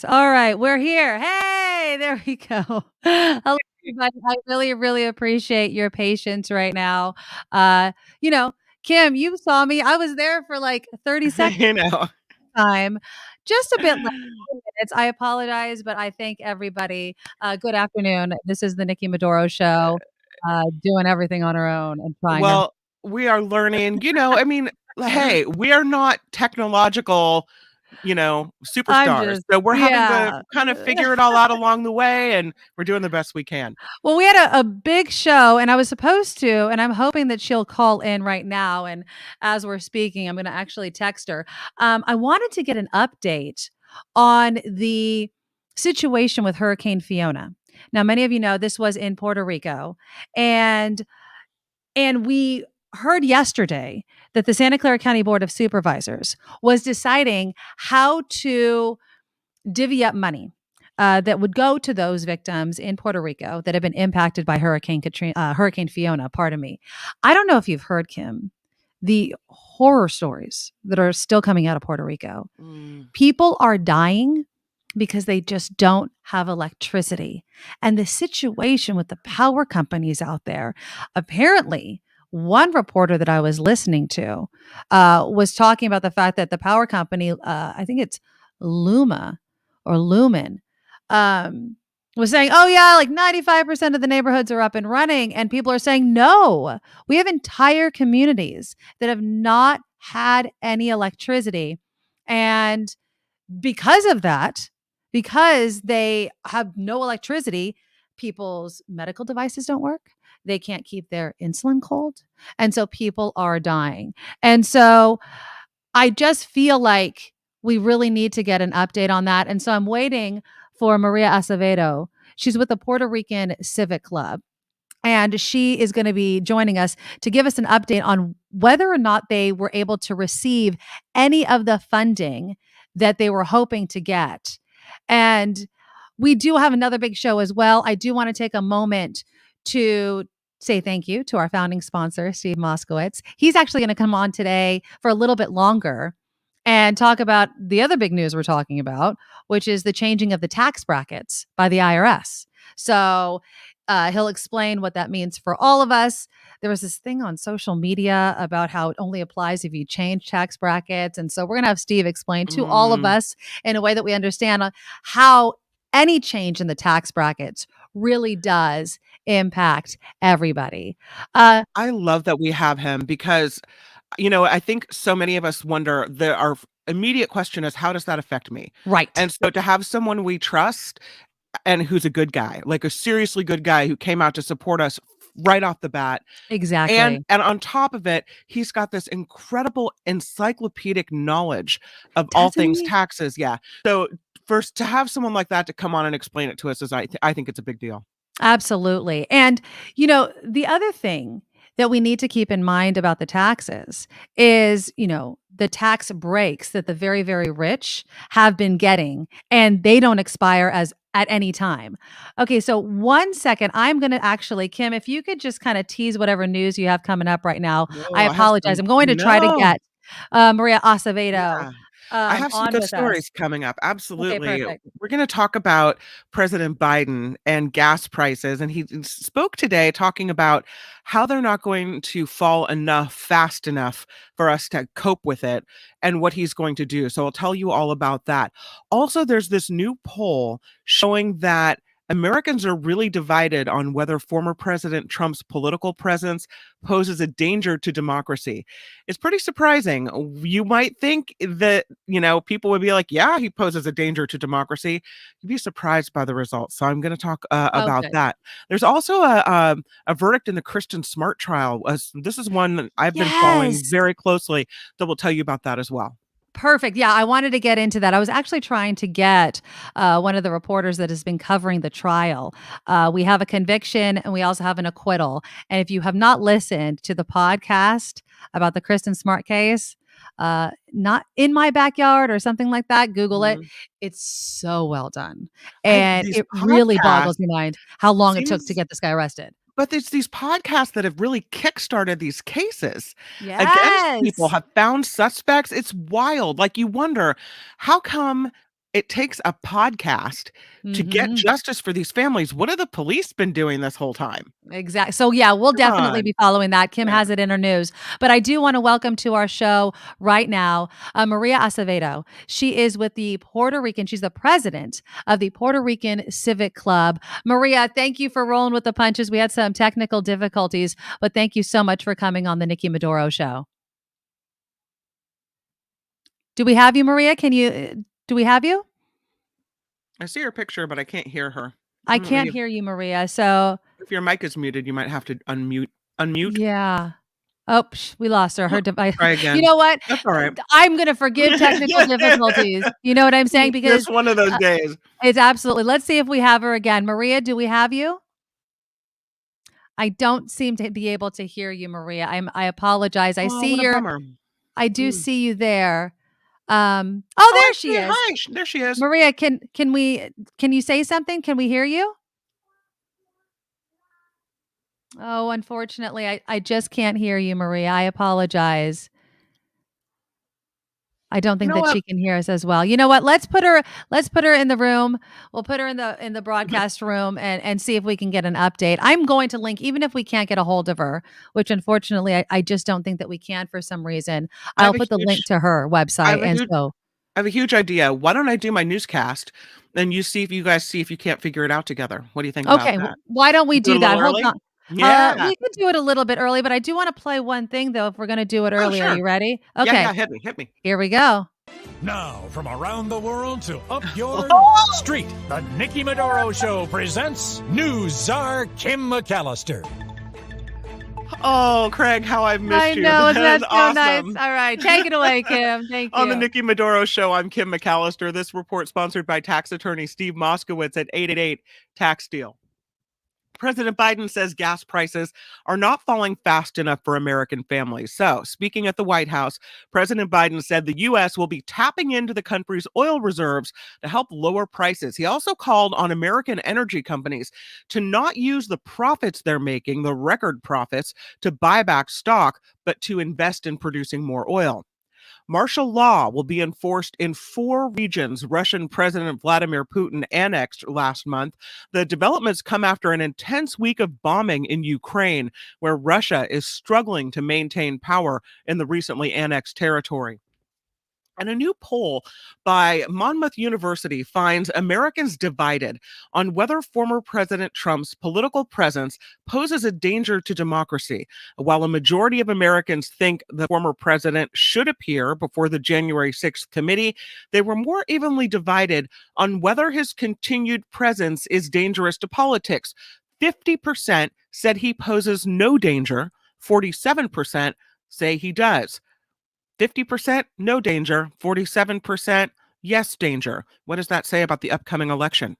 All right, we're here. Hey, there we go. Hello, everybody. I really, really appreciate your patience right now. Uh, you know, Kim, you saw me. I was there for like 30 seconds You know. time, just a bit less than 2 minutes. I apologize, but I thank everybody. Good afternoon. This is the Nikki Medoro show, doing everything on her own and trying her. Well, we are learning, I mean, hey, we are not technological, I'm superstars. just, So we're having to yeah. kind of figure it all out along the way, and we're doing the best we can. Well, we had a big show, and I was supposed to, and I'm hoping that she'll call in right now. And as we're speaking, I'm going to actually text her. I wanted to get an update on the situation with Hurricane Fiona. Now, many of you know this was in Puerto Rico, and we heard yesterday that the Santa Clara County Board of Supervisors was deciding how to divvy up money that would go to those victims in Puerto Rico that have been impacted by Hurricane Fiona. Pardon me. I don't know if you've heard, Kim, the horror stories that are still coming out of Puerto Rico. Mm. People are dying because they just don't have electricity. And the situation with the power companies out there, apparently, one reporter that I was listening to was talking about the fact that the power company, I think it's Luma or Lumen, um, was saying, oh, yeah, like 95% of the neighborhoods are up and running. And people are saying, no, we have entire communities that have not had any electricity. And because of that, because they have no electricity, people's medical devices don't work. They can't keep their insulin cold. And so people are dying. And so I just feel like we really need to get an update on that. And so I'm waiting for Maria Acevedo. She's with the Puerto Rican Civic Club. And she is going to be joining us to give us an update on whether or not they were able to receive any of the funding that they were hoping to get. And we do have another big show as well. I do want to take a moment to say thank you to our founding sponsor, Steve Moskowitz. He's actually going to come on today for a little bit longer and talk about the other big news we're talking about, which is the changing of the tax brackets by the IRS. So he'll explain what that means for all of us. There was this thing on social media about how it only applies if you change tax brackets. And so we're going to have Steve explain to all of Mm. us in a way that we understand how any change in the tax brackets really does impact everybody. I love that we have him because, I think so many of us wonder, our immediate question is, how does that affect me? Right. And so to have someone we trust and who's a good guy, like a seriously good guy who came out to support us right off the bat. And Exactly. and on top of it, he's got this incredible encyclopedic knowledge of all Doesn't things he? taxes. Yeah. So first, to have someone like that to come on and explain it to us I think it's a big deal. Absolutely. And, the other thing that we need to keep in mind about the taxes is, the tax breaks that the very, very rich have been getting, and they don't expire as at any time. Okay, so 1 second, I'm going to actually, Kim, if you could just kind of tease whatever news you have coming up right now. I Oh, I have apologize. some. I'm going to try to No. get Maria Acevedo Yeah. I have some on good with us. stories coming up. Okay, Absolutely. perfect. We're going to talk about President Biden and gas prices. And he spoke today talking about how they're not going to fall enough fast enough for us to cope with it and what he's going to do. So I'll tell you all about that. Also, there's this new poll showing that Americans are really divided on whether former President Trump's political presence poses a danger to democracy. It's pretty surprising. You might think that, people would be like, yeah, he poses a danger to democracy. You'd be surprised by the results. So I'm going to talk Oh, about good. that. There's also a verdict in the Kristen Smart trial. This is one that I've been following Yes. very closely, so we'll tell you about that as well. Perfect. Yeah, I wanted to get into that. I was actually trying to get one of the reporters that has been covering the trial. We have a conviction and we also have an acquittal. And if you have not listened to the podcast about the Kristen Smart case, not in my backyard or something like that, Google it. Mhm. It's so well done. I And These it really boggles podcasts your mind how long it took to seems get this guy arrested. But it's these podcasts that have really kickstarted these cases against people, Yes. have found suspects. It's wild. Like, you wonder, how come it takes a podcast to get Mhm. justice for these families. What have the police been doing this whole time? Exactly. So, yeah, we'll Come definitely on. be following that. Kim Yeah. has it in her news. But I do want to welcome to our show right now, Maria Acevedo. She is with the Puerto Rican, she's the president of the Puerto Rican Civic Club. Maria, thank you for rolling with the punches. We had some technical difficulties, but thank you so much for coming on the Nikki Medoro show. Do we have you, Maria? Do we have you? I see her picture, but I can't hear her. I Mm, can't If hear you, Maria. So, if your mic is muted, you might have to unmute. Unmute. yeah. Oh, we lost her. Her device. Try You again. know what? That's all right. I'm going to forgive technical difficulties. You know what I'm saying? Because Just one of those uh, days. it's absolutely. Let's see if we have her again. Maria, do we have you? I don't seem to be able to hear you, Maria. I apologize. Oh, what a bummer. I do Mm. see you there. Oh, I There see she her. is. Hi. There she is. Maria, can you say something? Can we hear you? Oh, unfortunately, I just can't hear you, Maria. I apologize. I don't You think know that what? she can hear us as well. You know what? Let's put her in the room. We'll put her in the broadcast room and see if we can get an update. I'm going to link, even if we can't get a hold of her, which unfortunately I just don't think that we can for some reason. I have I'll a put the link huge to her I website. have a And huge so, I have a huge idea. Why don't I do my newscast and you guys see if you can't figure it out together. What do you think about okay, that? why don't we Do it do a that? little Hold early? on. Yeah. We could do it a little bit early, but I do want to play one thing though. If we're going to do it Oh, early, are sure. you ready? Yeah, Okay, yeah, hit me, hit me. here we go. Now, from around the world to up your street, the Nikki Medoro Show presents News Czar Kim McAllister. Oh, Craig, how I've missed I you. know, isn't That that is so nice? awesome. All right, take it away, Kim. Thank On the you. Nikki Medoro Show, I'm Kim McAllister. This report sponsored by tax attorney Steve Moskowitz at 888 Tax Deal. President Biden says gas prices are not falling fast enough for American families. So, speaking at the White House, President Biden said the U.S. will be tapping into the country's oil reserves to help lower prices. He also called on American energy companies to not use the profits they're making, the record profits, to buy back stock, but to invest in producing more oil. Martial law will be enforced in 4 regions Russian President Vladimir Putin annexed last month. The developments come after an intense week of bombing in Ukraine, where Russia is struggling to maintain power in the recently annexed territory. And a new poll by Monmouth University finds Americans divided on whether former President Trump's political presence poses a danger to democracy. While a majority of Americans think the former president should appear before the January 6th committee, they were more evenly divided on whether his continued presence is dangerous to politics. 50% said he poses no danger, 47% say he does. 50% no danger, 47% yes danger. What does that say about the upcoming election?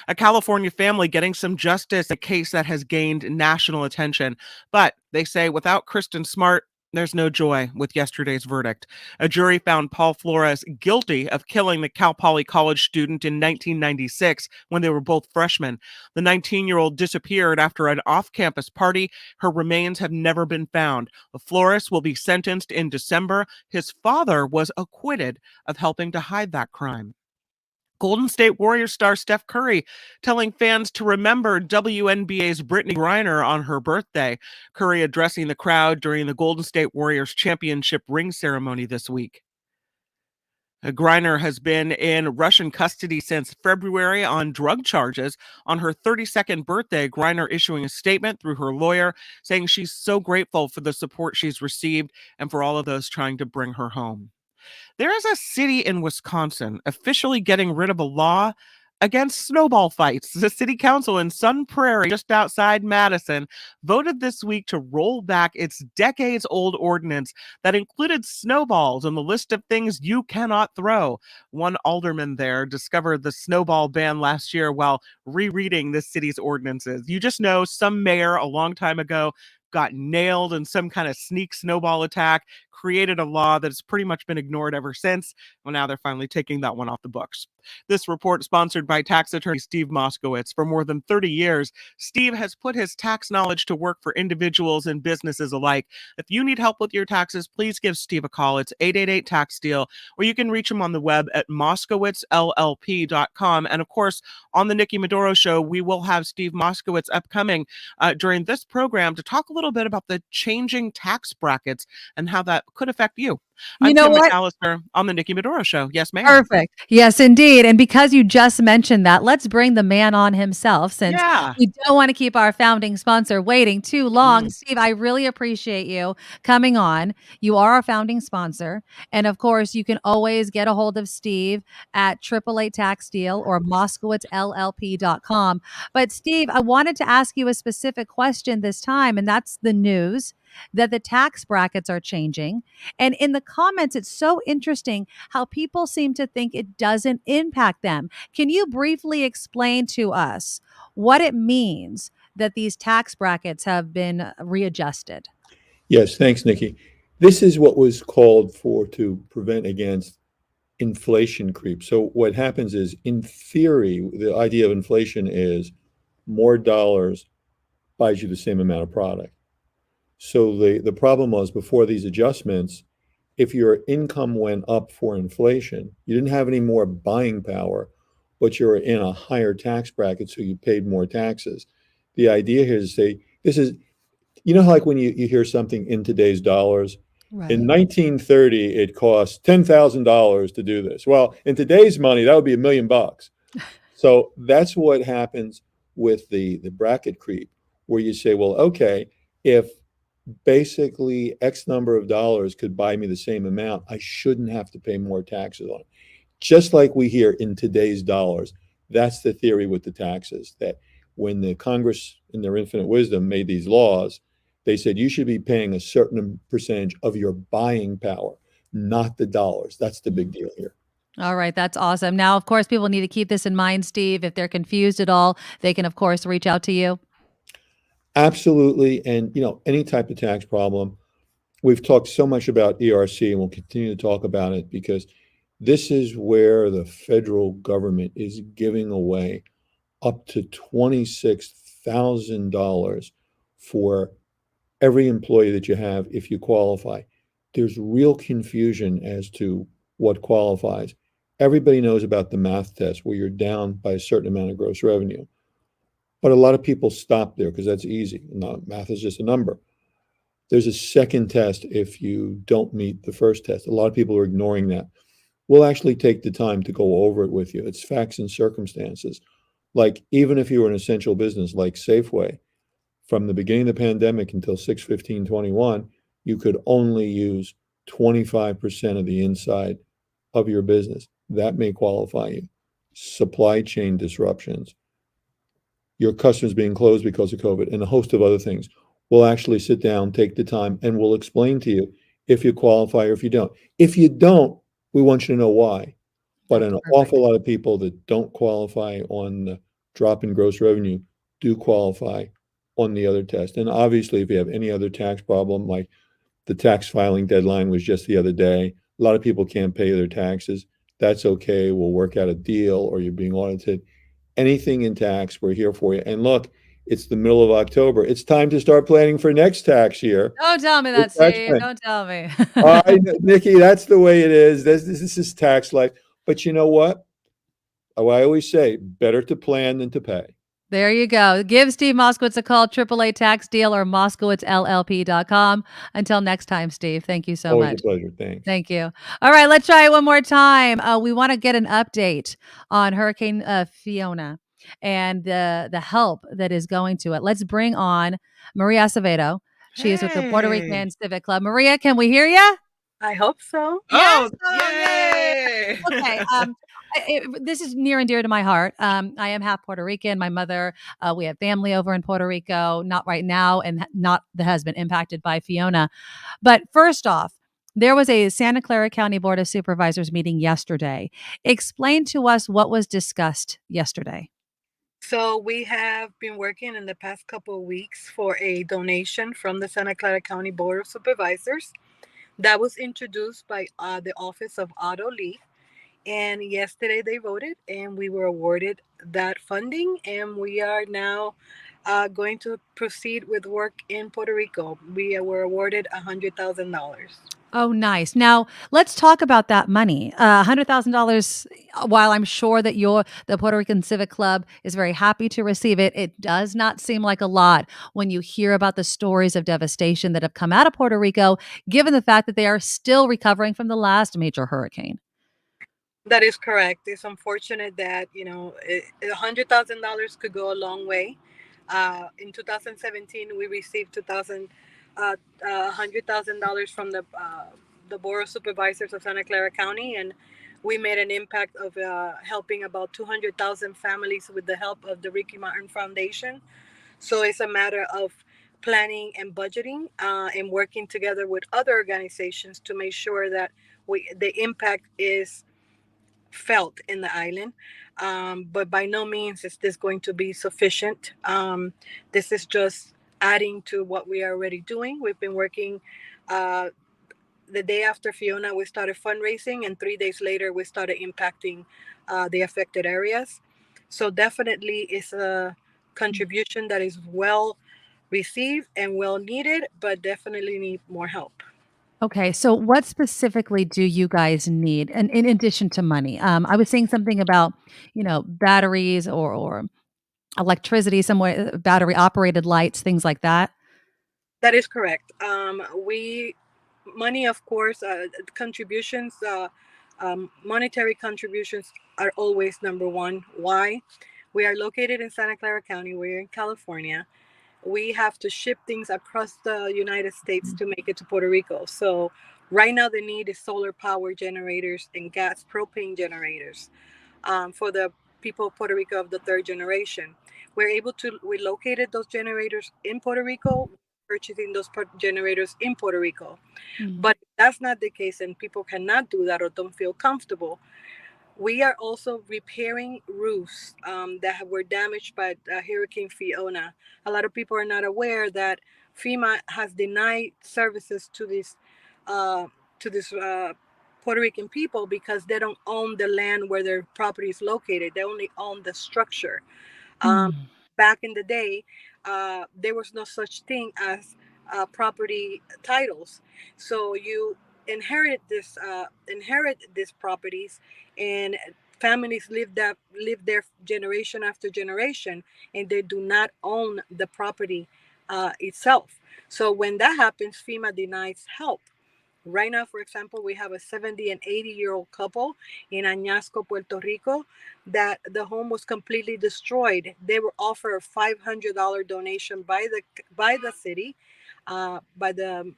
A California family getting some justice, a case that has gained national attention. But they say without Kristen Smart, there's no joy with yesterday's verdict. A jury found Paul Flores guilty of killing the Cal Poly College student in 1996 when they were both freshmen. The 19-year-old disappeared after an off-campus party. Her remains have never been found. Flores will be sentenced in December. His father was acquitted of helping to hide that crime. Golden State Warriors star Steph Curry telling fans to remember WNBA's Brittany Griner on her birthday. Curry addressing the crowd during the Golden State Warriors championship ring ceremony this week. Griner has been in Russian custody since February on drug charges. On her 32nd birthday, Griner issuing a statement through her lawyer saying she's so grateful for the support she's received and for all of those trying to bring her home. There is a city in Wisconsin officially getting rid of a law against snowball fights. The city council in Sun Prairie, just outside Madison, voted this week to roll back its decades old ordinance that included snowballs on the list of things you cannot throw. One alderman there discovered the snowball ban last year while rereading the city's ordinances. You just know some mayor a long time ago got nailed in some kind of sneak snowball attack, created a law that's pretty much been ignored ever since. Well, now they're finally taking that one off the books. This report sponsored by tax attorney Steve Moskowitz. For more than 30 years, Steve has put his tax knowledge to work for individuals and businesses alike. If you need help with your taxes, please give Steve a call. It's 888-TAX-DEAL, or you can reach him on the web at moskowitzllp.com. And of course, on the Nikki Medoro Show, we will have Steve Moskowitz upcoming during this program to talk a little bit about the changing tax brackets and how that could affect you. You I'm know Kim what? McAllister on the Nikki Medoro Show. Yes, ma'am. Perfect. Yes, indeed. And because you just mentioned that, let's bring the man on himself, since Yeah. we don't want to keep our founding sponsor waiting too long. Mm. Steve, I really appreciate you coming on. You are our founding sponsor. And of course, you can always get a hold of Steve at 888 Tax Deal or moskowitzllp.com. But Steve, I wanted to ask you a specific question this time, and that's the news that the tax brackets are changing. And in the comments, it's so interesting how people seem to think it doesn't impact them. Can you briefly explain to us what it means that these tax brackets have been readjusted? Yes, thanks, Nikki. This is what was called for to prevent against inflation creep. So what happens is, in theory, the idea of inflation is more dollars buys you the same amount of product. So the problem was, before these adjustments, if your income went up for inflation, you didn't have any more buying power, but you're in a higher tax bracket, so you paid more taxes. The idea here is to say, this is, you know, like when you hear something in today's dollars, in 1930, it cost $10,000 to do this. Well, in today's money, that would be $1 million. So that's what happens with the bracket creep, where you say, well, okay, if basically X number of dollars could buy me the same amount, I shouldn't have to pay more taxes on it. Just like we hear in today's dollars, that's the theory with the taxes, that when the Congress, in their infinite wisdom, made these laws, they said you should be paying a certain percentage of your buying power, not the dollars. That's the big deal here. All right, that's awesome. Now, of course, people need to keep this in mind, Steve. If they're confused at all, they can, of course, reach out to you. Absolutely. And, you know, any type of tax problem, we've talked so much about ERC, and we'll continue to talk about it, because this is where the federal government is giving away up to $26,000 for every employee that you have if you qualify. There's real confusion as to what qualifies. Everybody knows about the math test, where you're down by a certain amount of gross revenue. But a lot of people stop there because that's easy. No, math is just a number. There's a second test if you don't meet the first test. A lot of people are ignoring that. We'll actually take the time to go over it with you. It's facts and circumstances. Like, even if you were an essential business like Safeway, from the beginning of the pandemic until 6/15/21, you could only use 25% of the inside of your business. That may qualify you. Supply chain disruptions, your customers being closed because of COVID, and a host of other things. We'll actually sit down, take the time, and we'll explain to you if you qualify or if you don't. If you don't, we want you to know why. But an awful lot of people that don't qualify on the drop in gross revenue do qualify on the other test. And obviously, if you have any other tax problem, like the tax filing deadline was just the other day, a lot of people can't pay their taxes. That's okay. We'll work out a deal, or you're being audited. Anything in tax, we're here for you. And look, it's the middle of October. It's time to start planning for next tax year. Don't tell me that, Steve. Don't tell me. Nikki, that's the way it is. This is tax life. But you know what? I always say, better to plan than to pay. There you go. Give Steve Moskowitz a call, 888 Tax Deal or moskowitzllp.com. Until next time, Steve, thank you so Always much. a pleasure. Thanks. Thank you. All right, let's try it one more time. We want to get an update on Hurricane Fiona and the help that is going to it. Let's bring on Maria Acevedo. She is with the Puerto Rican Civic Club. Maria, can we hear you? I hope so. Yes. Oh, yay! Okay. This is near and dear to my heart. I am half Puerto Rican. My mother, we have family over in Puerto Rico, not right now, and not that has been impacted by Fiona. But first off, there was a Santa Clara County Board of Supervisors meeting yesterday. Explain to us what was discussed yesterday. So we have been working in the past couple of weeks for a donation from the Santa Clara County Board of Supervisors. That was introduced by the Office of Auto Lead. And yesterday they voted, and we were awarded that funding, and we are now going to proceed with work in Puerto Rico. We were awarded $100,000. Oh, nice. Now, let's talk about that money. $100,000, while I'm sure that the Puerto Rican Civic Club is very happy to receive it, it does not seem like a lot when you hear about the stories of devastation that have come out of Puerto Rico, given the fact that they are still recovering from the last major hurricane. That is correct. It's unfortunate that $100,000 could go a long way. In 2017, we received 2,000 $100,000 from the Board of Supervisors of Santa Clara County, and we made an impact of helping about 200,000 families with the help of the Ricky Martin Foundation. So it's a matter of planning and budgeting and working together with other organizations to make sure that the impact is felt in the island. But by no means is this going to be sufficient. This is just adding to what we are already doing. We've been working. Uh, the day after Fiona, we started fundraising, and 3 days later, we started impacting the affected areas. So definitely, it's a contribution that is well received and well needed, but definitely need more help. Okay, so what specifically do you guys need, and in addition to money? I was saying something about, batteries or electricity, some way, battery operated lights, things like that. That is correct. We money, of course, contributions, monetary contributions are always number one. Why? We are located in Santa Clara County. We're in California. We have to ship things across the United States to make it to Puerto Rico. So right now, the need is solar power generators and gas propane generators for the people of Puerto Rico of the third generation. We located those generators in Puerto Rico, purchasing those generators in Puerto Rico. Mm. But if that's not the case and people cannot do that or don't feel comfortable, we are also repairing roofs that were damaged by Hurricane Fiona. A lot of people are not aware that FEMA has denied services uh, to this Puerto Rican people because they don't own the land where their property is located. They only own the structure. Um, Mm. Back in the day, there was no such thing as property titles. So you inherit these properties, and families live there generation after generation, and they do not own the property itself. So when that happens, FEMA denies help. Right now, for example, we have a 70 and 80-year-old couple in Añasco, Puerto Rico, that the home was completely destroyed. They were offered a $500 donation by the city, by the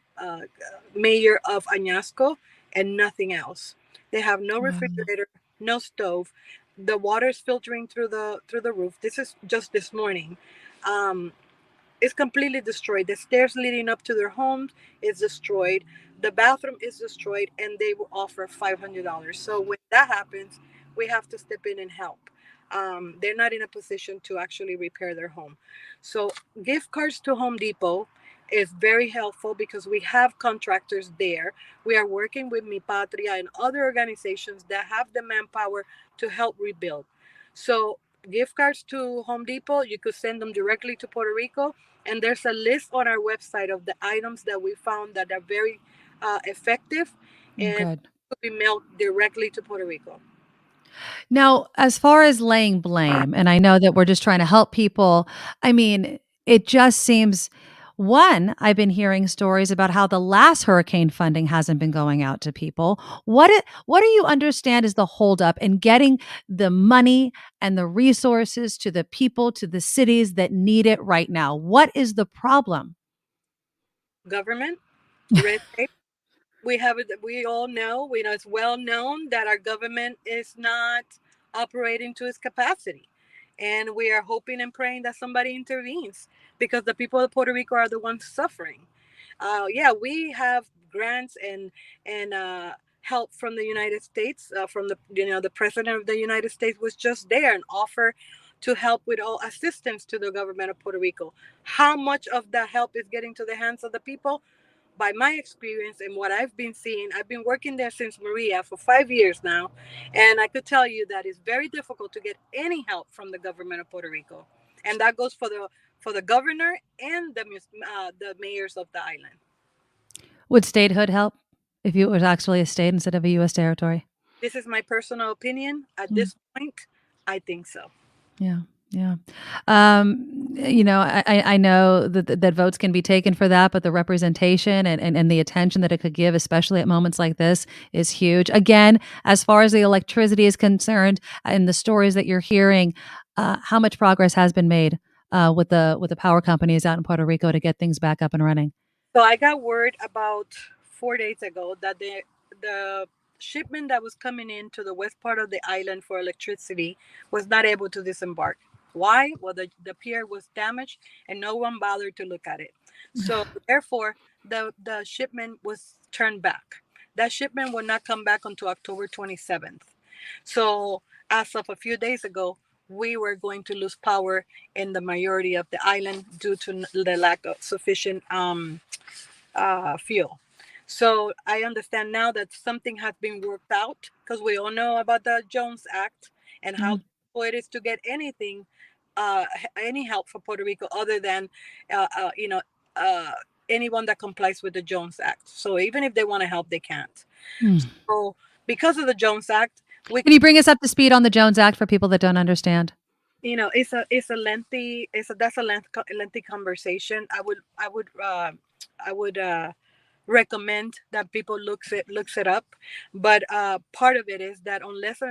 mayor of Añasco, and nothing else. They have no Wow. refrigerator, no stove. The water is filtering through the roof. This is just this morning. Um, is completely destroyed. The stairs leading up to their homes is destroyed. The bathroom is destroyed, and they will offer $500. So when that happens, we have to step in and help. They're not in a position to actually repair their home. So gift cards to Home Depot is very helpful because we have contractors there. We are working with Mi Patria and other organizations that have the manpower to help rebuild. So gift cards to Home Depot, you could send them directly to Puerto Rico, and there's a list on our website of the items that we found that are very effective Mm, and good. could be mailed directly to Puerto Rico. Now, as far as laying blame, and I know that we're just trying to help people, I mean, it just seems I've been hearing stories about how the last hurricane funding hasn't been going out to people. What do you understand is the holdup in getting the money and the resources to the people, to the cities that need it right now? What is the problem? Government, red tape. We all know, it's well known that our government is not operating to its capacity, and we are hoping and praying that somebody intervenes because the people of Puerto Rico are the ones suffering. Yeah, we have grants and help from the United States. From the president of the United States was just there and offer to help with all assistance to the government of Puerto Rico. How much of that help is getting to the hands of the people? by my experience and what I've been seeing, I've been working there since Maria for 5 years now, and I could tell you that it's very difficult to get any help from the government of Puerto Rico, and that goes for the governor and the mayors of the island. Would statehood help if it was actually a state instead of a U.S. territory? This is my personal opinion. At Mm. this point, I think so. Yeah, yeah. I know that votes can be taken for that, but the representation and the attention that it could give, especially at moments like this, is huge. Again, as far as the electricity is concerned, and the stories that you're hearing, how much progress has been made with the power companies out in Puerto Rico to get things back up and running? So I got word about 4 days ago that the shipment that was coming into the west part of the island for electricity was not able to disembark. Why? Well, the pier was damaged and no one bothered to look at it. So therefore, the shipment was turned back. That shipment will not come back until October 27th. So as of a few days ago, we were going to lose power in the majority of the island due to the lack of sufficient fuel. So I understand now that something has been worked out, because we all know about the Jones Act and how Mhm. difficult it is to get anything, any help for Puerto Rico other than, uh, uh, you know, uh, anyone that complies with the Jones Act. So even if they want to help, they can't. Mm. So because of the Jones Act, we, Can you bring us up to speed on the Jones Act for people that don't understand? it's a lengthy, that's a lengthy conversation. I would recommend that people looks it up, but part of it is that unless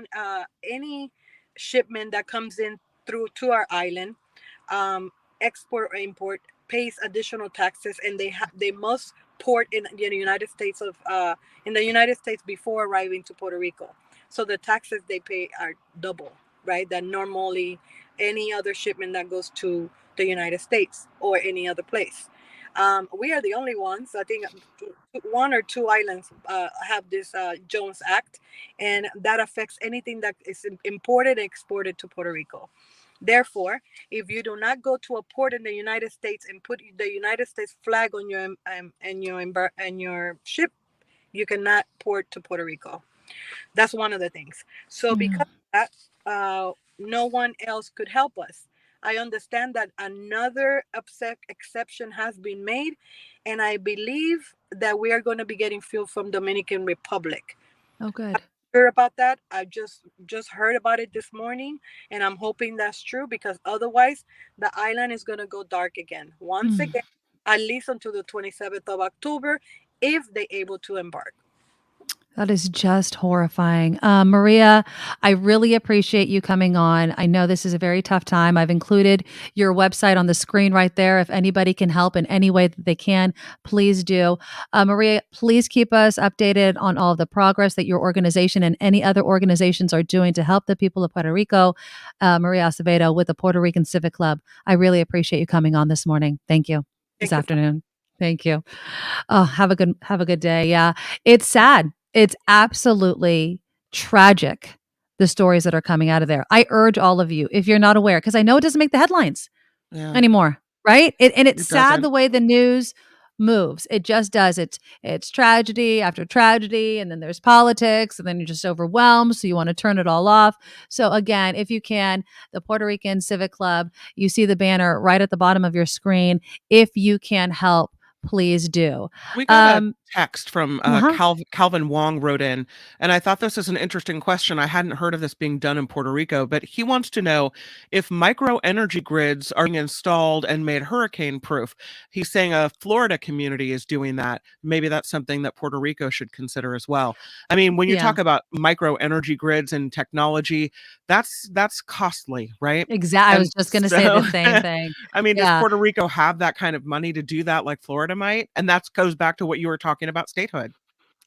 any shipment that comes in through to our island, um, export or import, pays additional taxes, and they must port in the United States before arriving to Puerto Rico. So the taxes they pay are double, right? Than normally any other shipment that goes to the United States or any other place. We are the only ones. I think one or two islands have this Jones Act, and that affects anything that is imported and exported to Puerto Rico. Therefore, if you do not go to a port in the United States and put the United States flag on your ship, you cannot port to Puerto Rico. That's one of the things. So Yeah. because of that, no one else could help us. I understand that another exception has been made, and I believe that we are going to be getting fuel from Dominican Republic. Oh, good. Sure about that. I just heard about it this morning, and I'm hoping that's true, because otherwise the island is going to go dark again once Mm. again, at least until the 27th of October, if they able to embark. That is just horrifying. Maria, I really appreciate you coming on. I know this is a very tough time. I've included your website on the screen right there. If anybody can help in any way that they can, please do. Maria, please keep us updated on all of the progress that your organization and any other organizations are doing to help the people of Puerto Rico. Maria Acevedo with the Puerto Rican Civic Club. I really appreciate you coming on this morning. Thank you. This Thank you. afternoon. Thank you. Oh, have a good day. Yeah. It's sad. It's absolutely tragic, the stories that are coming out of there. I urge all of you, if you're not aware, because I know it doesn't make the headlines Yeah, anymore, right? And it's it sad doesn't. the way the news moves. It just does. It's tragedy after tragedy, and then there's politics, and then you're just overwhelmed, so you want to turn it all off. So again, if you can, the Puerto Rican Civic Club, you see the banner right at the bottom of your screen. If you can help, please do. We got a Um, text from uh-huh. Calvin Wong wrote in, and I thought this is an interesting question. I hadn't heard of this being done in Puerto Rico, but he wants to know if micro energy grids are being installed and made hurricane proof. He's saying a Florida community is doing that. Maybe that's something that Puerto Rico should consider as well. I mean, when you Yeah. talk about micro energy grids and technology, that's costly, right? Exactly. I And was just going to say so the same thing. I mean, does Yeah. Puerto Rico have that kind of money to do that like Florida might? And that goes back to what you were talking about statehood.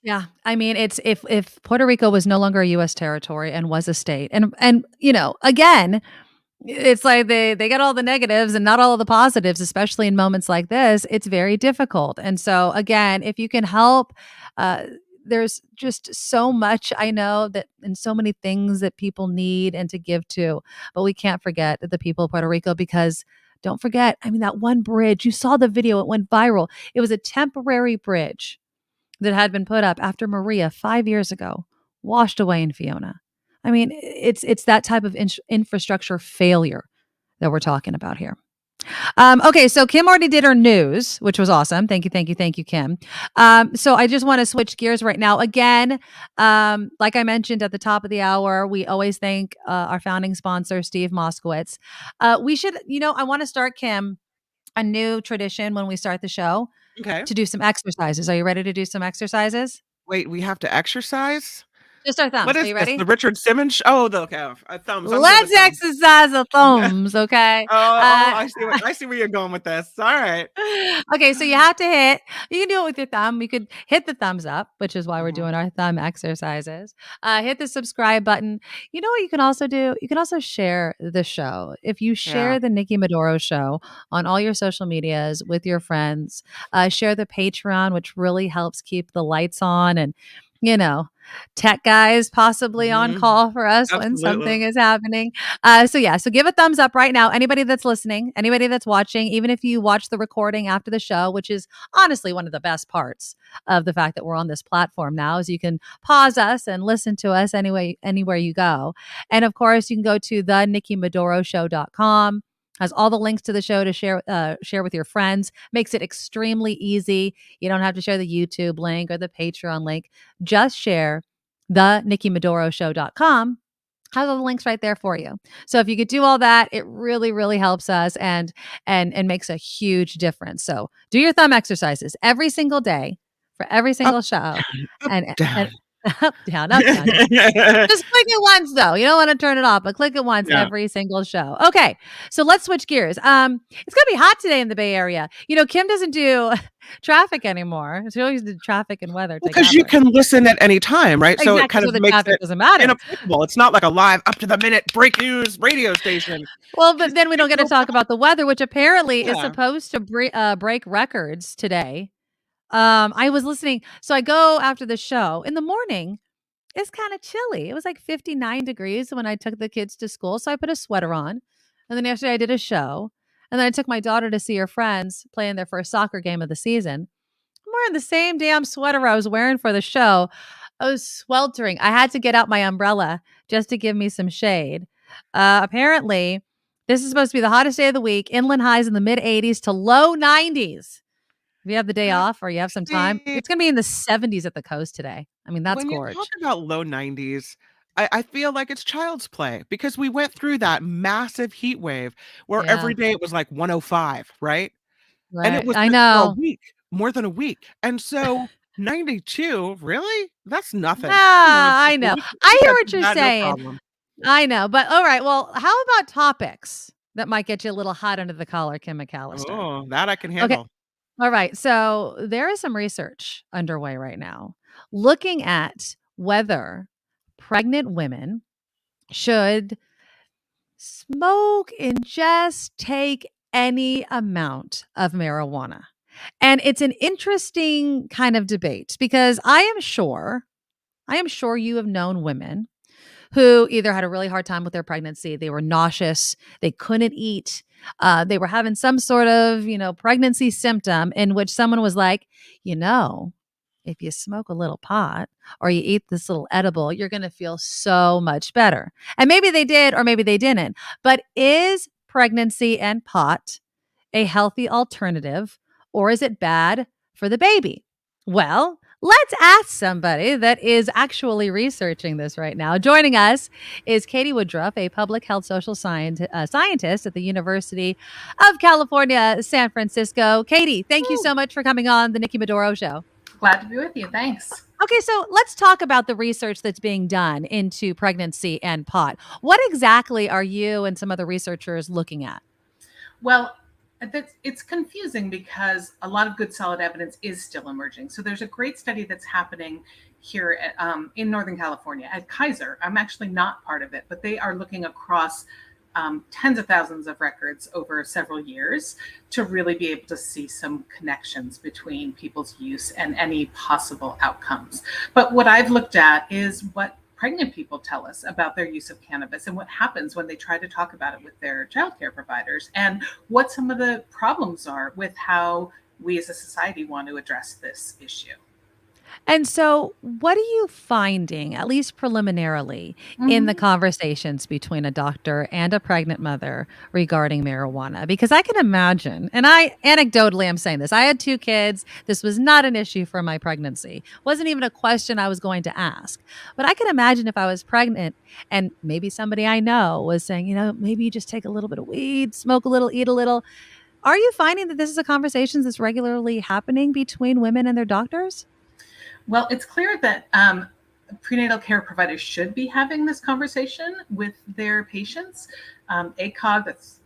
Yeah. I mean, it's if Puerto Rico was no longer a US territory and was a state. And again, it's like they get all the negatives and not all of the positives, especially in moments like this. It's very difficult. And so again, if you can help, uh there's just so much I know that and so many things that people need and to give to, but we can't forget the people of Puerto Rico because don't forget, I mean, that one bridge, you saw the video, it went viral. It was a temporary bridge that had been put up after Maria 5 years ago, washed away in Fiona. I mean, it's that type of infrastructure failure that we're talking about here. Okay, so Kim already did her news, which was awesome. Thank you, Kim. So I just want to switch gears right now. Again, like I mentioned at the top of the hour, we always thank our founding sponsor, Steve Moskowitz. We should, I want to start, Kim, a new tradition when we start the show Okay. to do some exercises. Are you ready to do some exercises? Wait, we have to exercise? Just our thumbs. What Are is you this? ready? The Richard Simmons show? Oh, okay. Thumbs. I'm good Let's with thumbs. exercise the thumbs, okay? I see where you're going with this. All right. Okay, so you have to you can do it with your thumb. You could hit the thumbs up, which is why we're Mhm. doing our thumb exercises. Hit the subscribe button. You know what you can also do? You can also share the show. If you share Yeah. the Nikki Medoro show on all your social medias with your friends, share the Patreon, which really helps keep the lights on and, tech guys possibly on Mhm. call for us when something Absolutely. is happening. So give a thumbs up right now. Anybody that's listening, anybody that's watching, even if you watch the recording after the show, which is honestly one of the best parts of the fact that we're on this platform now, is you can pause us and listen to us anywhere you go. And of course, you can go to the NikkiMedoroShow.com. Has all the links to the show to share with your friends. Makes it extremely easy. You don't have to share the YouTube link or the Patreon link. Just share the NikkiMedoroShow.com. Has all the links right there for you. So if you could do all that, it really, really helps us and makes a huge difference. So do your thumb exercises every single day for every Up, single show, up, and down. up, down, up, down. Just click it once though. You don't want to turn it off, but click it once Yeah. every single show. Okay. So let's switch gears. It's gonna be hot today in the Bay Area. Kim doesn't do traffic anymore. She always did traffic and weather Because you together. can listen at any time, right? So it Exactly. kind So of the makes traffic it doesn't matter. inapplicable. It's not like a live up to the minute break news radio station. Well, but Because then we don't get to talk about the weather, which apparently is yeah. supposed to break records today. I was listening. So I go after the show in the morning. It's kind of chilly. It was like 59 degrees when I took the kids to school. So I put a sweater on. And then yesterday I did a show. And then I took my daughter to see her friends play in their first soccer game of the season. I'm wearing the same damn sweater I was wearing for the show. I was sweltering. I had to get out my umbrella just to give me some shade. Apparently, this is supposed to be the hottest day of the week. Inland highs in the mid 80s to low 90s. If you have the day off or you have some time, See, it's going to be in the 70s at the coast today. I mean, that's when you talk gorge. about low 90s, I feel like it's child's play because we went through that massive heat wave where Yeah, every day it was like 105, right? And it right. was I just for a know. week, more than a week. And so 92, really? That's nothing. Come on, Ah, I people. know. We I hear got what through you're that, no saying. problem. I know. But all right. Well, how about topics that might get you a little hot under the collar, Kim McAllister? Oh, that I can Okay. handle. All right. So there is some research underway right now looking at whether pregnant women should smoke, ingest, take any amount of marijuana. And it's an interesting kind of debate because I am sure you have known women who either had a really hard time with their pregnancy, they were nauseous, they couldn't eat, they were having some sort of, pregnancy symptom in which someone was like, if you smoke a little pot or you eat this little edible, you're going to feel so much better. And maybe they did or maybe they didn't. But is pregnancy and pot a healthy alternative or is it bad for the baby? Well, let's ask somebody that is actually researching this right now. Joining us is Katie Woodruff, a public health social scientist at the University of California, San Francisco. Katie, thank you so much for coming on the Nikki Medoro Show. Glad to be with you. Thanks. Okay, so let's talk about the research that's being done into pregnancy and pot. What exactly are you and some other researchers looking at? Well, it's confusing because a lot of good solid evidence is still emerging. So there's a great study that's happening here in Northern California at Kaiser. I'm actually not part of it, but they are looking across tens of thousands of records over several years to really be able to see some connections between people's use and any possible outcomes. But what I've looked at is what pregnant people tell us about their use of cannabis and what happens when they try to talk about it with their childcare providers, and what some of the problems are with how we as a society want to address this issue. And so, what are you finding, at least preliminarily, in the conversations between a doctor and a pregnant mother regarding marijuana? Because I can imagine, and I anecdotally am saying this, I had 2 kids. This was not an issue for my pregnancy, wasn't even a question I was going to ask. But I can imagine if I was pregnant and maybe somebody I know was saying, maybe you just take a little bit of weed, smoke a little, eat a little. Are you finding that this is a conversation that's regularly happening between women and their doctors? Well, it's clear that prenatal care providers should be having this conversation with their patients. ACOG, that's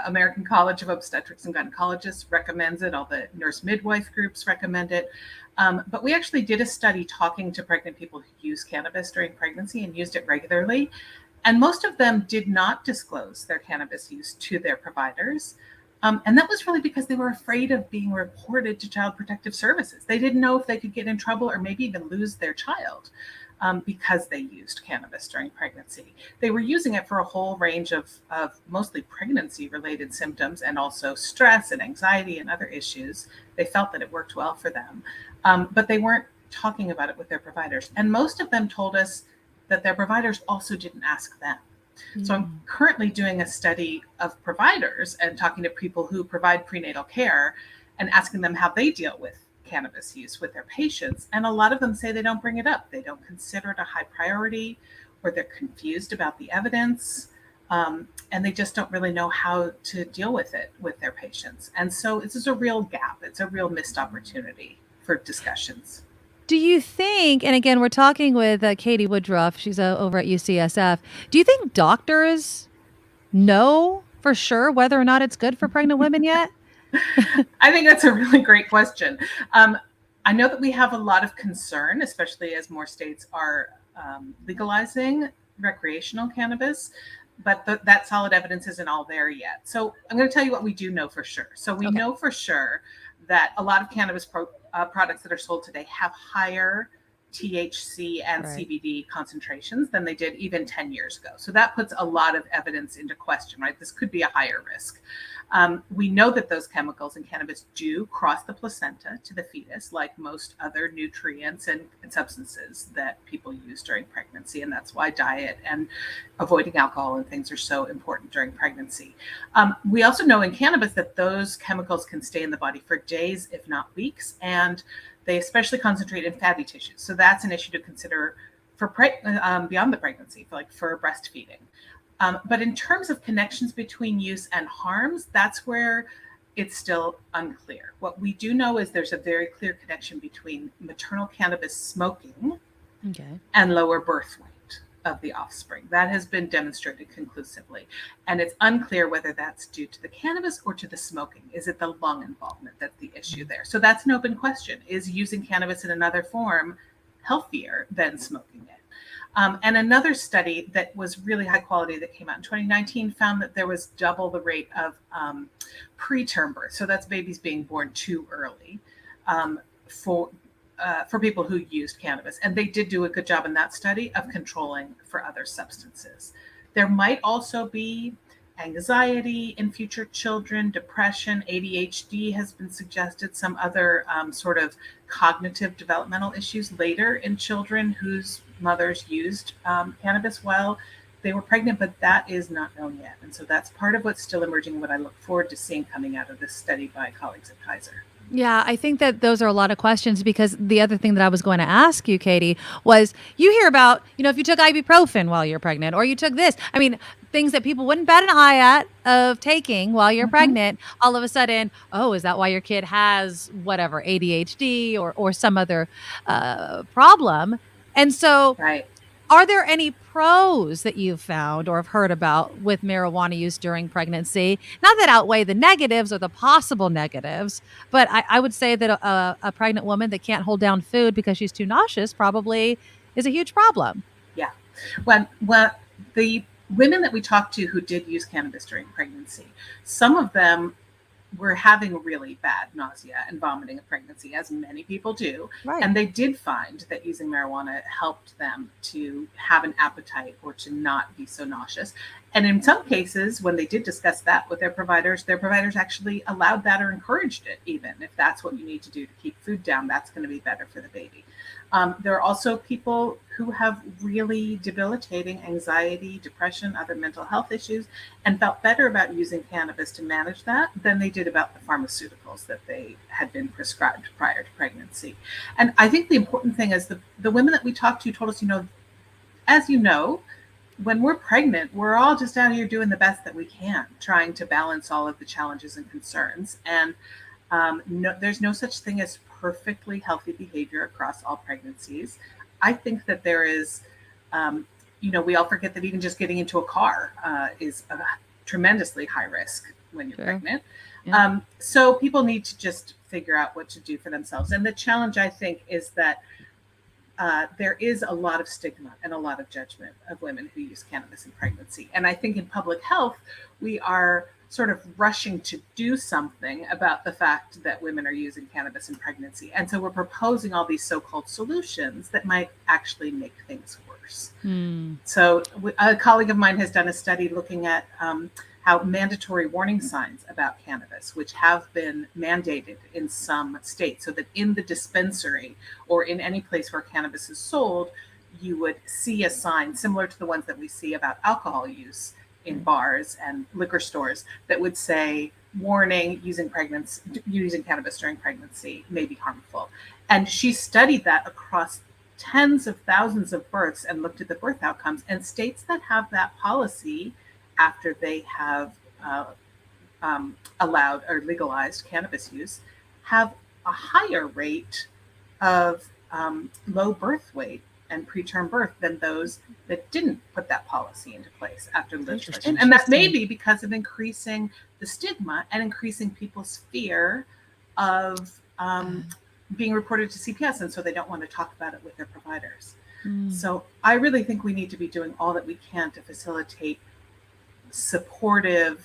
American College of Obstetrics and Gynecologists, recommends it. All the nurse midwife groups recommend it. But we actually did a study talking to pregnant people who use cannabis during pregnancy and used it regularly. And most of them did not disclose their cannabis use to their providers. And that was really because they were afraid of being reported to Child Protective Services. They didn't know if they could get in trouble or maybe even lose their child because they used cannabis during pregnancy. They were using it for a whole range of mostly pregnancy-related symptoms and also stress and anxiety and other issues. They felt that it worked well for them, but they weren't talking about it with their providers. And most of them told us that their providers also didn't ask them. So I'm currently doing a study of providers and talking to people who provide prenatal care and asking them how they deal with cannabis use with their patients. And a lot of them say they don't bring it up. They don't consider it a high priority, or they're confused about the evidence. And they just don't really know how to deal with it with their patients. And so this is a real gap. It's a real missed opportunity for discussions. Do you think, and again, we're talking with Katie Woodruff, she's over at UCSF. Do you think doctors know for sure whether or not it's good for pregnant women yet? I think that's a really great question. I know that we have a lot of concern, especially as more states are legalizing recreational cannabis, but that solid evidence isn't all there yet. So I'm going to tell you what we do know for sure. So we know for sure that a lot of cannabis products that are sold today have higher THC and CBD concentrations than they did even 10 years ago. So that puts a lot of evidence into question, right? This could be a higher risk. We know that those chemicals in cannabis do cross the placenta to the fetus, like most other nutrients and substances that people use during pregnancy. And that's why diet and avoiding alcohol and things are so important during pregnancy. We also know in cannabis that those chemicals can stay in the body for days, if not weeks, and they especially concentrate in fatty tissues. So that's an issue to consider for beyond the pregnancy, for breastfeeding. But in terms of connections between use and harms, that's where it's still unclear. What we do know is there's a very clear connection between maternal cannabis smoking and lower birth weight of the offspring. That has been demonstrated conclusively. And it's unclear whether that's due to the cannabis or to the smoking. Is it the lung involvement that's the issue there? So that's an open question. Is using cannabis in another form healthier than smoking it? And another study that was really high quality that came out in 2019 found that there was double the rate of preterm birth. So that's babies being born too early for people who used cannabis. And they did do a good job in that study of controlling for other substances. There might also be anxiety in future children, depression, ADHD has been suggested, some other sort of cognitive developmental issues later in children whose mothers used cannabis while they were pregnant, but that is not known yet. And so that's part of what's still emerging, what I look forward to seeing coming out of this study by colleagues at Kaiser. Yeah, I think that those are a lot of questions, because the other thing that I was going to ask you, Katie, was you hear about, if you took ibuprofen while you're pregnant, or you took this, things that people wouldn't bat an eye at of taking while you're pregnant, all of a sudden, is that why your kid has whatever, ADHD or some other problem? And so are there any pros that you've found or have heard about with marijuana use during pregnancy? Not that outweigh the negatives or the possible negatives, but I would say that a pregnant woman that can't hold down food because she's too nauseous probably is a huge problem. Yeah. Well, the women that we talked to who did use cannabis during pregnancy, some of them were having really bad nausea and vomiting in pregnancy, as many people do. Right. And they did find that using marijuana helped them to have an appetite or to not be so nauseous. And in some cases, when they did discuss that with their providers actually allowed that or encouraged it, even if that's what you need to do to keep food down, that's going to be better for the baby. There are also people who have really debilitating anxiety, depression, other mental health issues, and felt better about using cannabis to manage that than they did about the pharmaceuticals that they had been prescribed prior to pregnancy. And I think the important thing is the women that we talked to told us, as you know, when we're pregnant, we're all just out here doing the best that we can, trying to balance all of the challenges and concerns. And there's no such thing as perfectly healthy behavior across all pregnancies. I think that there is, we all forget that even just getting into a car is a tremendously high risk when you're pregnant. Yeah. So people need to just figure out what to do for themselves. And the challenge, I think, is that there is a lot of stigma and a lot of judgment of women who use cannabis in pregnancy. And I think in public health, we are sort of rushing to do something about the fact that women are using cannabis in pregnancy. And so we're proposing all these so-called solutions that might actually make things worse. So a colleague of mine has done a study looking at how mandatory warning signs about cannabis, which have been mandated in some states, so that in the dispensary or in any place where cannabis is sold, you would see a sign similar to the ones that we see about alcohol use in bars and liquor stores that would say, warning, using cannabis during pregnancy may be harmful. And she studied that across tens of thousands of births and looked at the birth outcomes. And states that have that policy, after they have allowed or legalized cannabis use, have a higher rate of low birth weight and preterm birth than those that didn't put that policy into place after legislation. And that may be because of increasing the stigma and increasing people's fear of being reported to CPS, and so they don't want to talk about it with their providers. So I really think we need to be doing all that we can to facilitate supportive,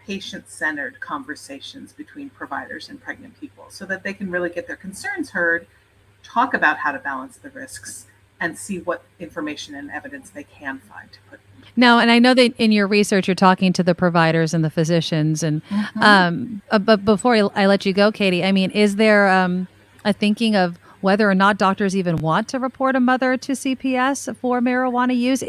patient-centered conversations between providers and pregnant people so that they can really get their concerns heard, talk about how to balance the risks, and see what information and evidence they can find to put. Now, and I know that in your research, you're talking to the providers and the physicians. And but before I let you go, Katie, I mean, is there a thinking of whether or not doctors even want to report a mother to CPS for marijuana use?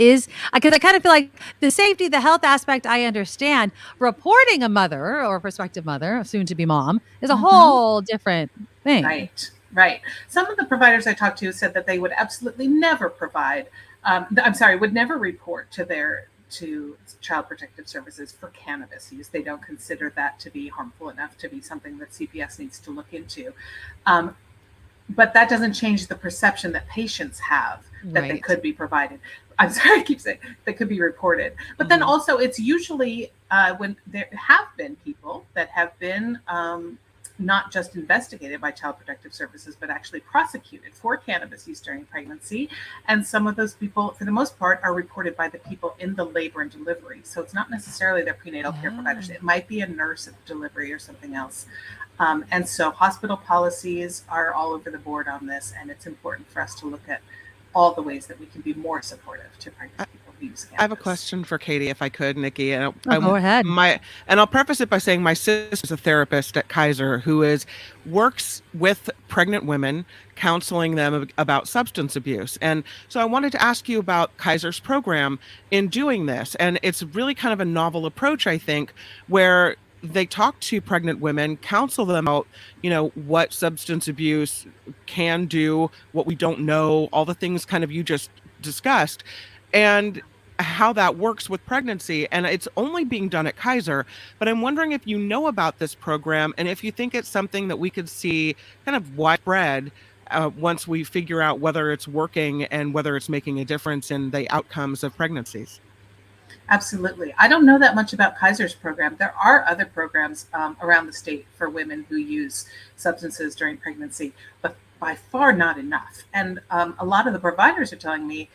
Because I kind of feel like the safety, the health aspect, I understand. Reporting a mother or a prospective mother, soon to be mom, is a whole different thing. Right. Some of the providers I talked to said that they would absolutely never would never report to Child Protective Services for cannabis use. They don't consider that to be harmful enough to be something that CPS needs to look into. But that doesn't change the perception that patients have that they could be provided. I'm sorry, I keep saying that could be reported. But then also it's usually when there have been people that have been not just investigated by Child Protective Services, but actually prosecuted for cannabis use during pregnancy. And some of those people, for the most part, are reported by the people in the labor and delivery. So it's not necessarily their prenatal care providers. It might be a nurse at delivery or something else. And so hospital policies are all over the board on this. And it's important for us to look at all the ways that we can be more supportive to pregnant people who use cannabis. I have a question for Katie, if I could, Nikki. And go ahead. And I'll preface it by saying my sister is a therapist at Kaiser who works with pregnant women, counseling them about substance abuse. And so I wanted to ask you about Kaiser's program in doing this. And it's really kind of a novel approach, I think, where they talk to pregnant women, counsel them about, what substance abuse can do, what we don't know, all the things kind of you just discussed, and how that works with pregnancy. And it's only being done at Kaiser, but I'm wondering if you know about this program and if you think it's something that we could see kind of widespread once we figure out whether it's working and whether it's making a difference in the outcomes of pregnancies. Absolutely. I don't know that much about Kaiser's program. There are other programs around the state for women who use substances during pregnancy, but by far not enough. And a lot of the providers are telling me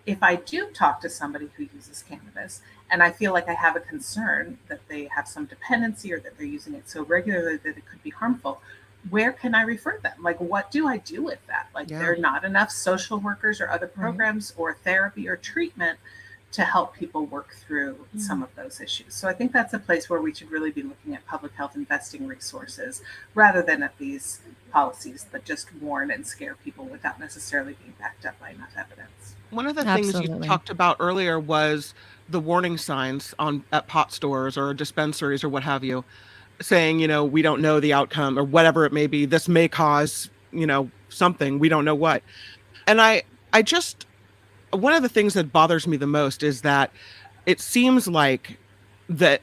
if I do talk to somebody who uses cannabis and I feel like I have a concern that they have some dependency or that they're using it so regularly that it could be harmful, where can I refer them? Like, what do I do with that? Like, Yeah. there are not enough social workers or other programs or therapy or treatment to help people work through some of those issues. So I think that's a place where we should really be looking at public health investing resources rather than at these policies that just warn and scare people without necessarily being backed up by enough evidence. One of the things you Absolutely. talked about earlier was the warning signs at pot stores or dispensaries or what have you, saying, we don't know the outcome or whatever it may be. This may cause, something, we don't know what. And I just, one of the things that bothers me the most is that it seems like that,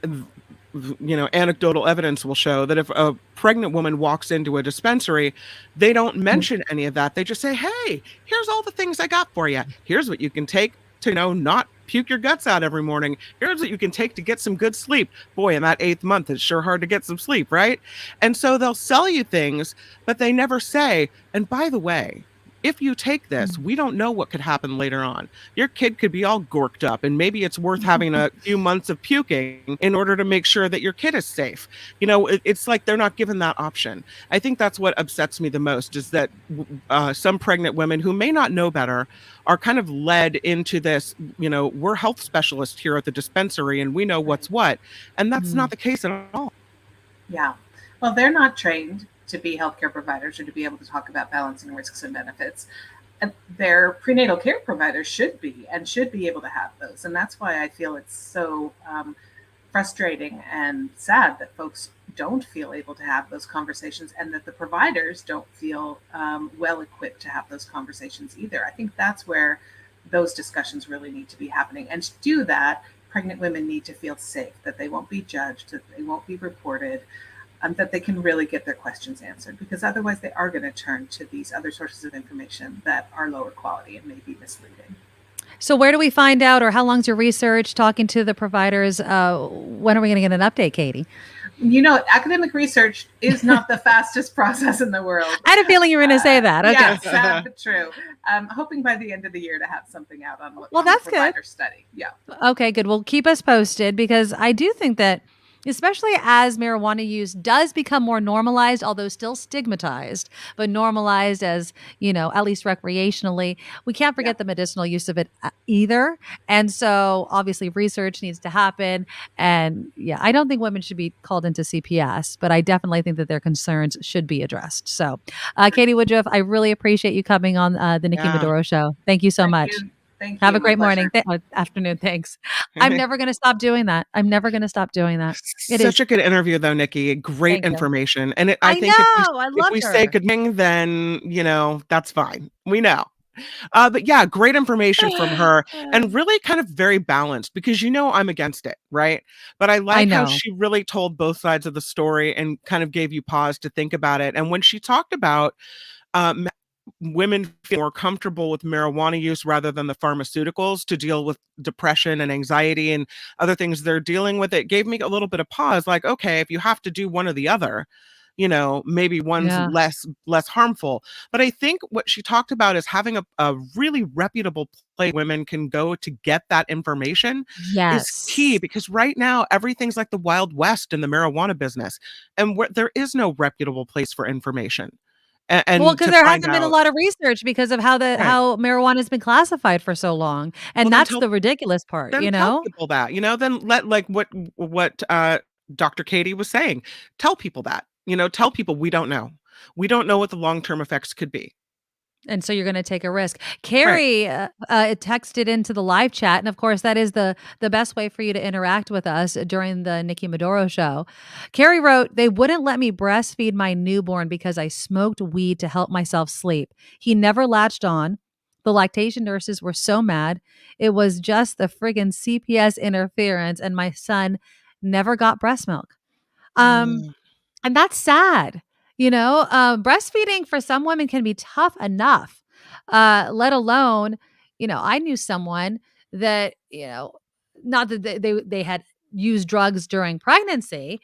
anecdotal evidence will show that if a pregnant woman walks into a dispensary, they don't mention any of that. They just say, hey, here's all the things I got for you. Here's what you can take to, not puke your guts out every morning. Here's what you can take to get some good sleep. Boy, in that 8th month, it's sure hard to get some sleep, right? And so they'll sell you things, but they never say, and by the way, if you take this, we don't know what could happen later on. Your kid could be all gorked up, and maybe it's worth having a few months of puking in order to make sure that your kid is safe. It's like they're not given that option. I think that's what upsets me the most, is that some pregnant women who may not know better are kind of led into this, we're health specialists here at the dispensary and we know what's what. And that's not the case at all. Yeah. Well, they're not trained to be healthcare providers or to be able to talk about balancing risks and benefits. And their prenatal care providers should be able to have those. And that's why I feel it's so frustrating and sad that folks don't feel able to have those conversations and that the providers don't feel well equipped to have those conversations either. I think that's where those discussions really need to be happening. And to do that, pregnant women need to feel safe, that they won't be judged, that they won't be reported, that they can really get their questions answered, because otherwise they are going to turn to these other sources of information that are lower quality and may be misleading. So where do we find out, or how long's your research talking to the providers? When are we going to get an update, Katie? Academic research is not the fastest process in the world. I had a feeling you were going to say that. Okay. Yeah, sad but true. I'm hoping by the end of the year to have something out on that's the provider good. study. Yeah. Okay, good. Well, keep us posted, because I do think that, especially as marijuana use does become more normalized, although still stigmatized, but normalized as, at least recreationally, we can't forget the medicinal use of it either. And so obviously research needs to happen. And I don't think women should be called into CPS, but I definitely think that their concerns should be addressed. So Katie Woodruff, I really appreciate you coming on the Nikki Medoro Show. Thank you so much. Thank you. Have a great morning. Afternoon. Thanks. I'm never going to stop doing that. It Such a good interview, though, Nikki. Great information. And I think if we say good morning, then, that's fine. We know. But great information from her, and really kind of very balanced, because I'm against it, right? But I like how she really told both sides of the story and kind of gave you pause to think about it. And when she talked about women feel more comfortable with marijuana use rather than the pharmaceuticals to deal with depression and anxiety and other things they're dealing with, it gave me a little bit of pause. Like, okay, if you have to do one or the other, maybe one's less harmful. But I think what she talked about is having a really reputable place women can go to get that information is key, because right now everything's like the Wild West in the marijuana business, and there is no reputable place for information. And because there hasn't been a lot of research because of how marijuana has been classified for so long, and that's the ridiculous part. Tell people that. Then let, like what Dr. Katie was saying. Tell people that. Tell people we don't know. We don't know what the long-term effects could be. And so you're going to take a risk. Carrie texted into the live chat. And of course, that is the best way for you to interact with us during the Nikki Medoro show. Carrie wrote, "They wouldn't let me breastfeed my newborn because I smoked weed to help myself sleep. He never latched on. The lactation nurses were so mad. It was just the friggin' CPS interference, and my son never got breast milk." And that's sad. Breastfeeding for some women can be tough enough, let alone, I knew someone that, not that they had used drugs during pregnancy,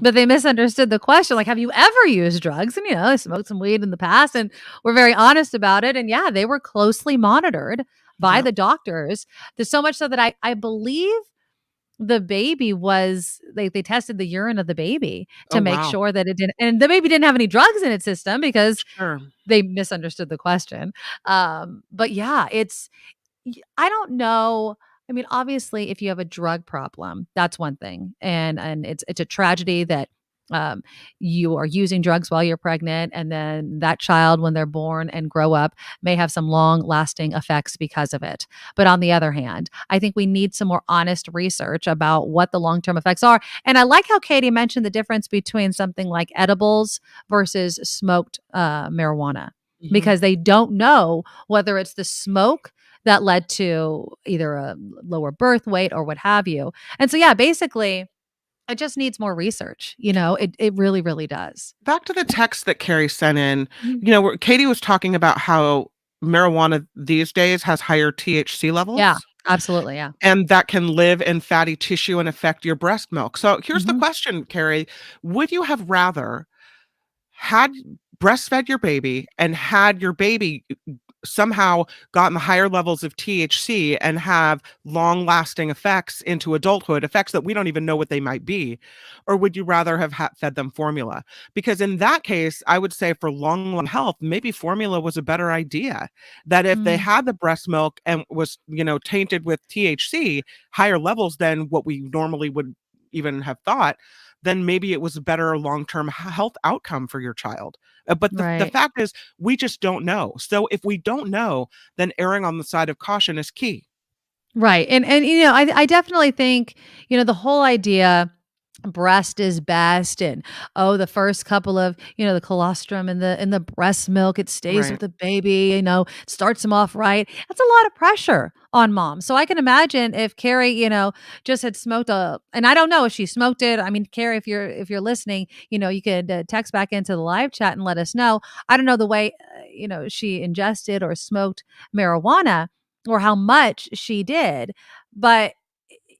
but they misunderstood the question. Like, have you ever used drugs? And, they smoked some weed in the past and were very honest about it. And they were closely monitored by Yep. the doctors. There's so much so that I believe the baby was they tested the urine of the baby Oh, to make wow. sure that it didn't, and the baby didn't have any drugs in its system because Sure. they misunderstood the question. But yeah, I don't know. I mean, obviously, if you have a drug problem, that's one thing, and it's a tragedy that um, you are using drugs while you're pregnant, and then that child, when they're born and grow up, may have some long-lasting effects because of it. But on the other hand, I think we need some more honest research about what the long-term effects are. And I like how Katie mentioned the difference between something like edibles versus smoked marijuana, Mhm. because they don't know whether it's the smoke that led to either a lower birth weight or what have you. And so, yeah, basically, it just needs more research. It really, really does. Back to the text that Carrie sent in, Mhm. where Katie was talking about how marijuana these days has higher THC Yeah, levels, absolutely. Yeah. and that can live in fatty tissue and affect your breast milk. So here's the Mhm. question, Carrie. Would you have rather had breastfed your baby and had your baby somehow gotten the higher levels of THC and have long-lasting effects into adulthood, effects that we don't even know what they might be? Or would you rather have fed them formula? Because in that case, I would say for long health, maybe formula was a better idea. That if they Mm, had the breast milk and was, tainted with THC, higher levels than what we normally would even have thought, then maybe it was a better long-term health outcome for your child. But the right. fact is, we just don't know. So if we don't know, then erring on the side of caution is key. Right. And I definitely think, the whole idea breast is best, and the first couple of, the colostrum in the breast milk, it stays with Right. the baby, starts them off right. That's a lot of pressure on mom. So I can imagine if Carrie, just had smoked and I don't know if she smoked it. I mean, Carrie, if you're listening, you could text back into the live chat and let us know. I don't know the way she ingested or smoked marijuana, or how much she did. But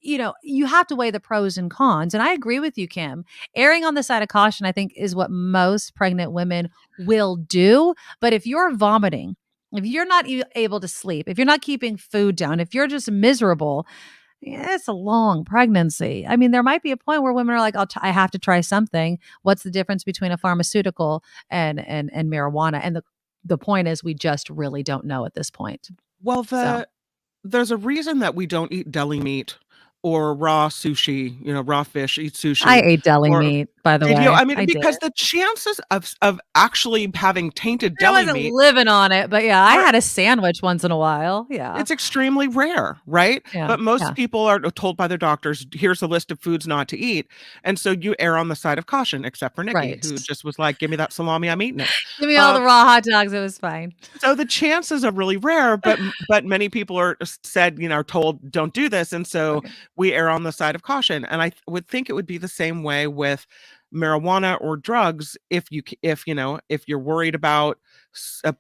you have to weigh the pros and cons. And I agree with you, Kim. Erring on the side of caution, I think, is what most pregnant women will do. But if you're vomiting, if you're not able to sleep, if you're not keeping food down, if you're just miserable, it's a long pregnancy. I mean, there might be a point where women are like, I have to try something. What's the difference between a pharmaceutical and marijuana? And the point is, we just really don't know at this point. Well, So there's a reason that we don't eat deli meat or raw sushi, raw fish, eat I sushi, ate deli or meat, by the did you? way. I mean, I did. because the chances of actually having tainted I deli wasn't meat living on it, but yeah, I are had a sandwich once in a while. Yeah. it's extremely rare, right? Yeah. But most Yeah. people are told by their doctors, here's a list of foods not to eat. And so you err on the side of caution, except for Nikki, Right. who just was like, give me that salami, I'm eating it. Give me all Uh, the raw hot dogs. It was fine. so the chances are really rare, but many people are said, are told don't do this, and so Right. we err on the side of caution. And I would think it would be the same way with marijuana or drugs. If you're worried about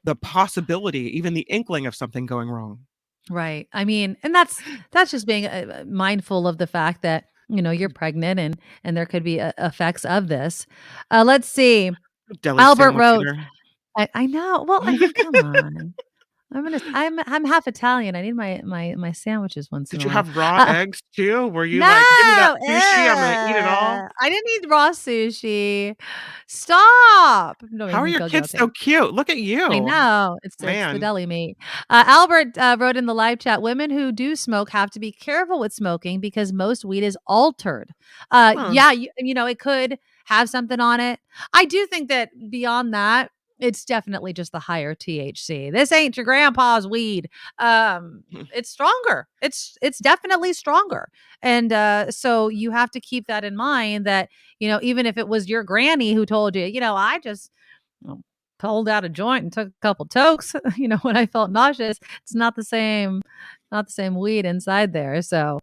the possibility, even the inkling of something going wrong. Right. I mean, and that's just being mindful of the fact that, you're pregnant, and there could be effects of this. Let's see. Deli Albert sandwich wrote, eater. I know. Well, I mean, come on. I'm half Italian. I need my sandwiches once in Did a you while. have raw Uh, eggs too? Were you No, like, give me that sushi, I'm gonna eat it all? I didn't eat raw sushi. Stop. Don't How make are me your feel kids guilty. so cute? Look at I you, know. It's the man. deli meat. Albert wrote in the live chat, women who do smoke have to be careful with smoking because most weed is altered. Huh. Yeah, it could have something on it. I do think that beyond that, it's definitely just the higher THC. This ain't your grandpa's weed. It's stronger. It's definitely stronger. And so you have to keep that in mind, that, even if it was your granny who told you, I just know, pulled out a joint and took a couple tokes, when I felt nauseous, it's not the same weed inside there. So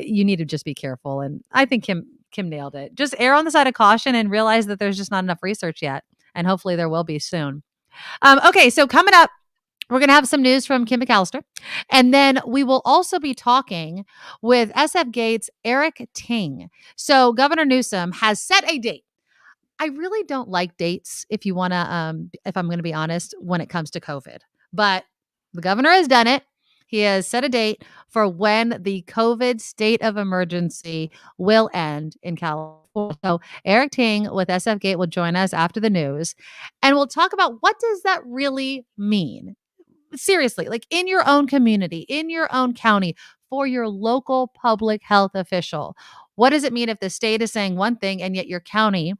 you need to just be careful. And I think Kim nailed it. Just err on the side of caution and realize that there's just not enough research yet. And hopefully there will be soon. Okay, so coming up, we're going to have some news from Kim McAllister. And then we will also be talking with SF Gates' Eric Ting. So Governor Newsom has set a date. I really don't like dates, if I'm going to be honest, when it comes to COVID. But the governor has done it. He has set a date for when the COVID state of emergency will end in California. So Eric Ting with SF Gate will join us after the news, and we'll talk about what does that really mean? Seriously, like in your own community, in your own county, for your local public health official. What does it mean if the state is saying one thing and yet your county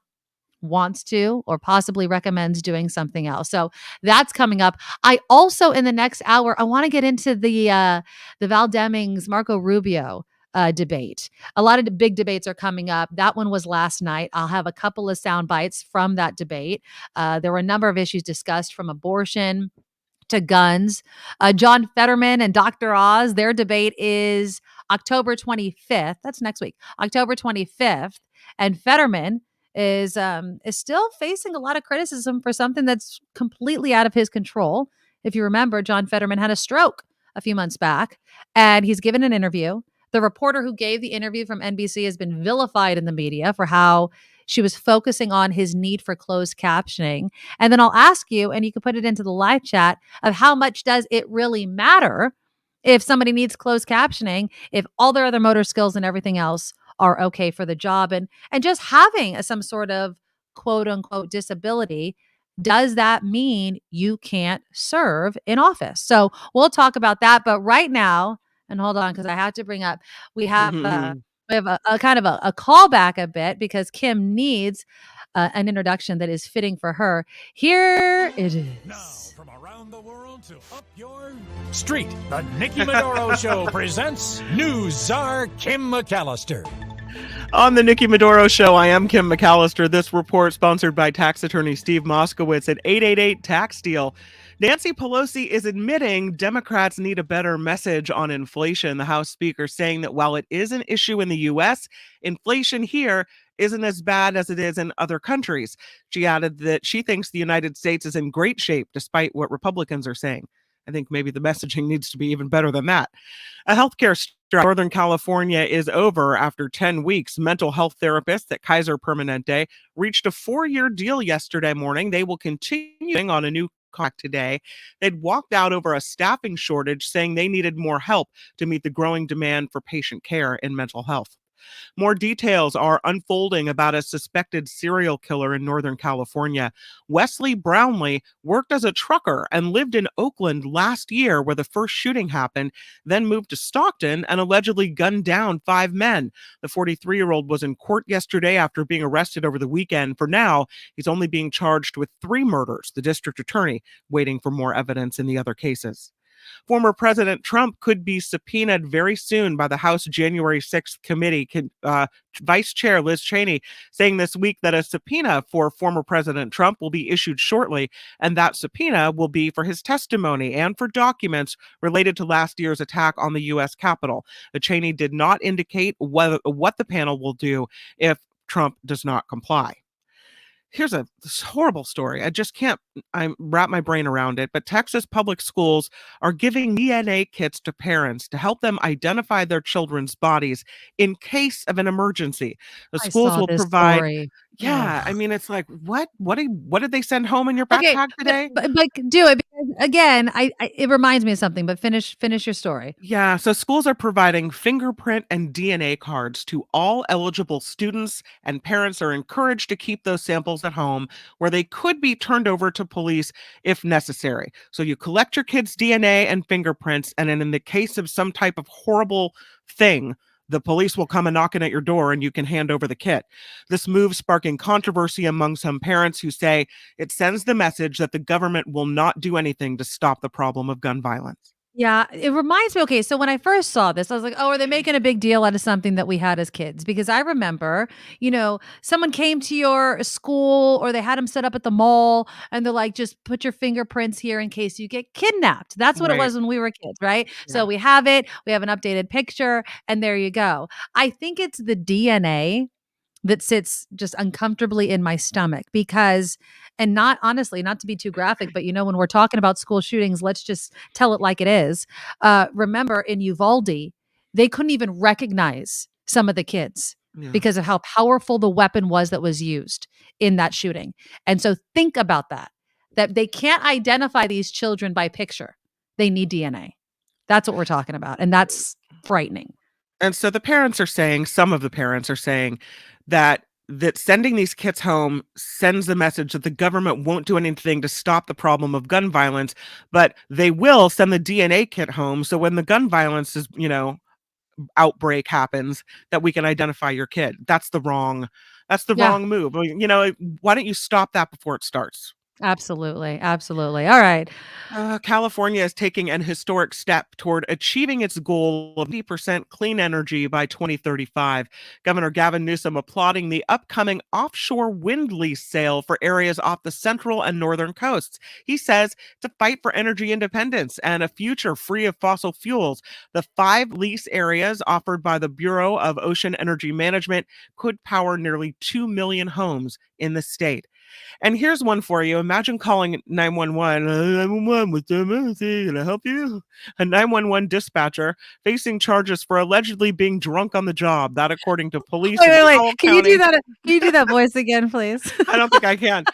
wants to or possibly recommends doing something else? So that's coming up. I also in the next hour I want to get into the Val Demings Marco Rubio debate. A lot of the big debates are coming up. That one was last night. I'll have a couple of sound bites from that debate. There were a number of issues discussed, from abortion to guns. John Fetterman and Dr. Oz, their debate is October 25th. That's next week, October 25th. And Fetterman is still facing a lot of criticism for something that's completely out of his control. If you remember, John Fetterman had a stroke a few months back, and he's given an interview. The reporter who gave the interview from NBC has been vilified in the media for how she was focusing on his need for closed captioning. And then I'll ask you, and you can put it into the live chat, of how much does it really matter if somebody needs closed captioning, if all their other motor skills and everything else are okay for the job, and just having some sort of quote unquote disability, does that mean you can't serve in office? So we'll talk about that. But right now, and hold on, because I have to bring up, we have a kind of a callback a bit, because Kim needs an introduction that is fitting for her. Here it Now, is. from around the world to up your street, the Nikki Medoro Show presents News Czar Kim McAllister. On the Nikki Medoro Show, I am Kim McAllister. This report sponsored by tax attorney Steve Moskowitz at 888 Tax Deal. Nancy Pelosi is admitting Democrats need a better message on inflation. The House Speaker saying that while it is an issue in the U.S., inflation here isn't as bad as it is in other countries. She added that she thinks the United States is in great shape despite what Republicans are saying. I think maybe the messaging needs to be even better than that. A healthcare strike in Northern California is over after 10 weeks. Mental health therapists at Kaiser Permanente reached a 4-year deal yesterday morning. They will continue on a new contract today. They'd walked out over a staffing shortage, saying they needed more help to meet the growing demand for patient care in mental health. More details are unfolding about a suspected serial killer in Northern California. Wesley Brownlee worked as a trucker and lived in Oakland last year, where the first shooting happened, then moved to Stockton and allegedly gunned down 5 men. The 43-year-old was in court yesterday after being arrested over the weekend. For now, he's only being charged with 3 murders. The district attorney waiting for more evidence in the other cases. Former President Trump could be subpoenaed very soon by the House January 6th committee. Vice Chair Liz Cheney saying this week that a subpoena for former President Trump will be issued shortly, and that subpoena will be for his testimony and for documents related to last year's attack on the U.S. Capitol. Cheney did not indicate what the panel will do if Trump does not comply. Here's this horrible story. I wrap my brain around it, but Texas public schools are giving DNA kits to parents to help them identify their children's bodies in case of an emergency. The I schools saw will this provide. story. Yeah, I Ugh. mean, it's like, what did they send home in your Okay, backpack today? but do it, because again, I it reminds me of something. But finish your story. Yeah, so schools are providing fingerprint and DNA cards to all eligible students, and parents are encouraged to keep those samples at home, where they could be turned over to police if necessary. So you collect your kids' DNA and fingerprints, and then in the case of some type of horrible thing, the police will come and knocking at your door and you can hand over the kit. This move sparking controversy among some parents who say it sends the message that the government will not do anything to stop the problem of gun violence. Yeah, it reminds me. Okay, so when I first saw this, I was like, "Oh, are they making a big deal out of something that we had as kids?" Because I remember, someone came to your school, or they had them set up at the mall, and they're like, "Just put your fingerprints here in case you get kidnapped." That's what it Right. was when we were kids, right? So Yeah. we have it, we have an updated picture, and there you go. I think it's the DNA that sits just uncomfortably in my stomach, because, and not honestly, not to be too graphic, but when we're talking about school shootings, let's just tell it like it is. Remember in Uvalde, they couldn't even recognize some of the kids Yeah. because of how powerful the weapon was that was used in that shooting. And so think about that they can't identify these children by picture. They need DNA. That's what we're talking about. And that's frightening. And so the parents are saying, some of the parents are saying that sending these kits home sends the message that the government won't do anything to stop the problem of gun violence, but they will send the DNA kit home. So when the gun violence is, outbreak happens, that we can identify your kid. That's the wrong Yeah. move. Why don't you stop that before it starts? Absolutely. Absolutely. All right. California is taking an historic step toward achieving its goal of 80% clean energy by 2035. Governor Gavin Newsom applauding the upcoming offshore wind lease sale for areas off the central and northern coasts. He says to fight for energy independence and a future free of fossil fuels. The 5 lease areas offered by the Bureau of Ocean Energy Management could power nearly 2 million homes in the state. And here's one for you. Imagine calling 911. 911, what's the emergency? Can I help you? A 911 dispatcher facing charges for allegedly being drunk on the job. That, according to police in Wait. Powell Can you County. do that? Can you do that voice again, please? I don't think I can.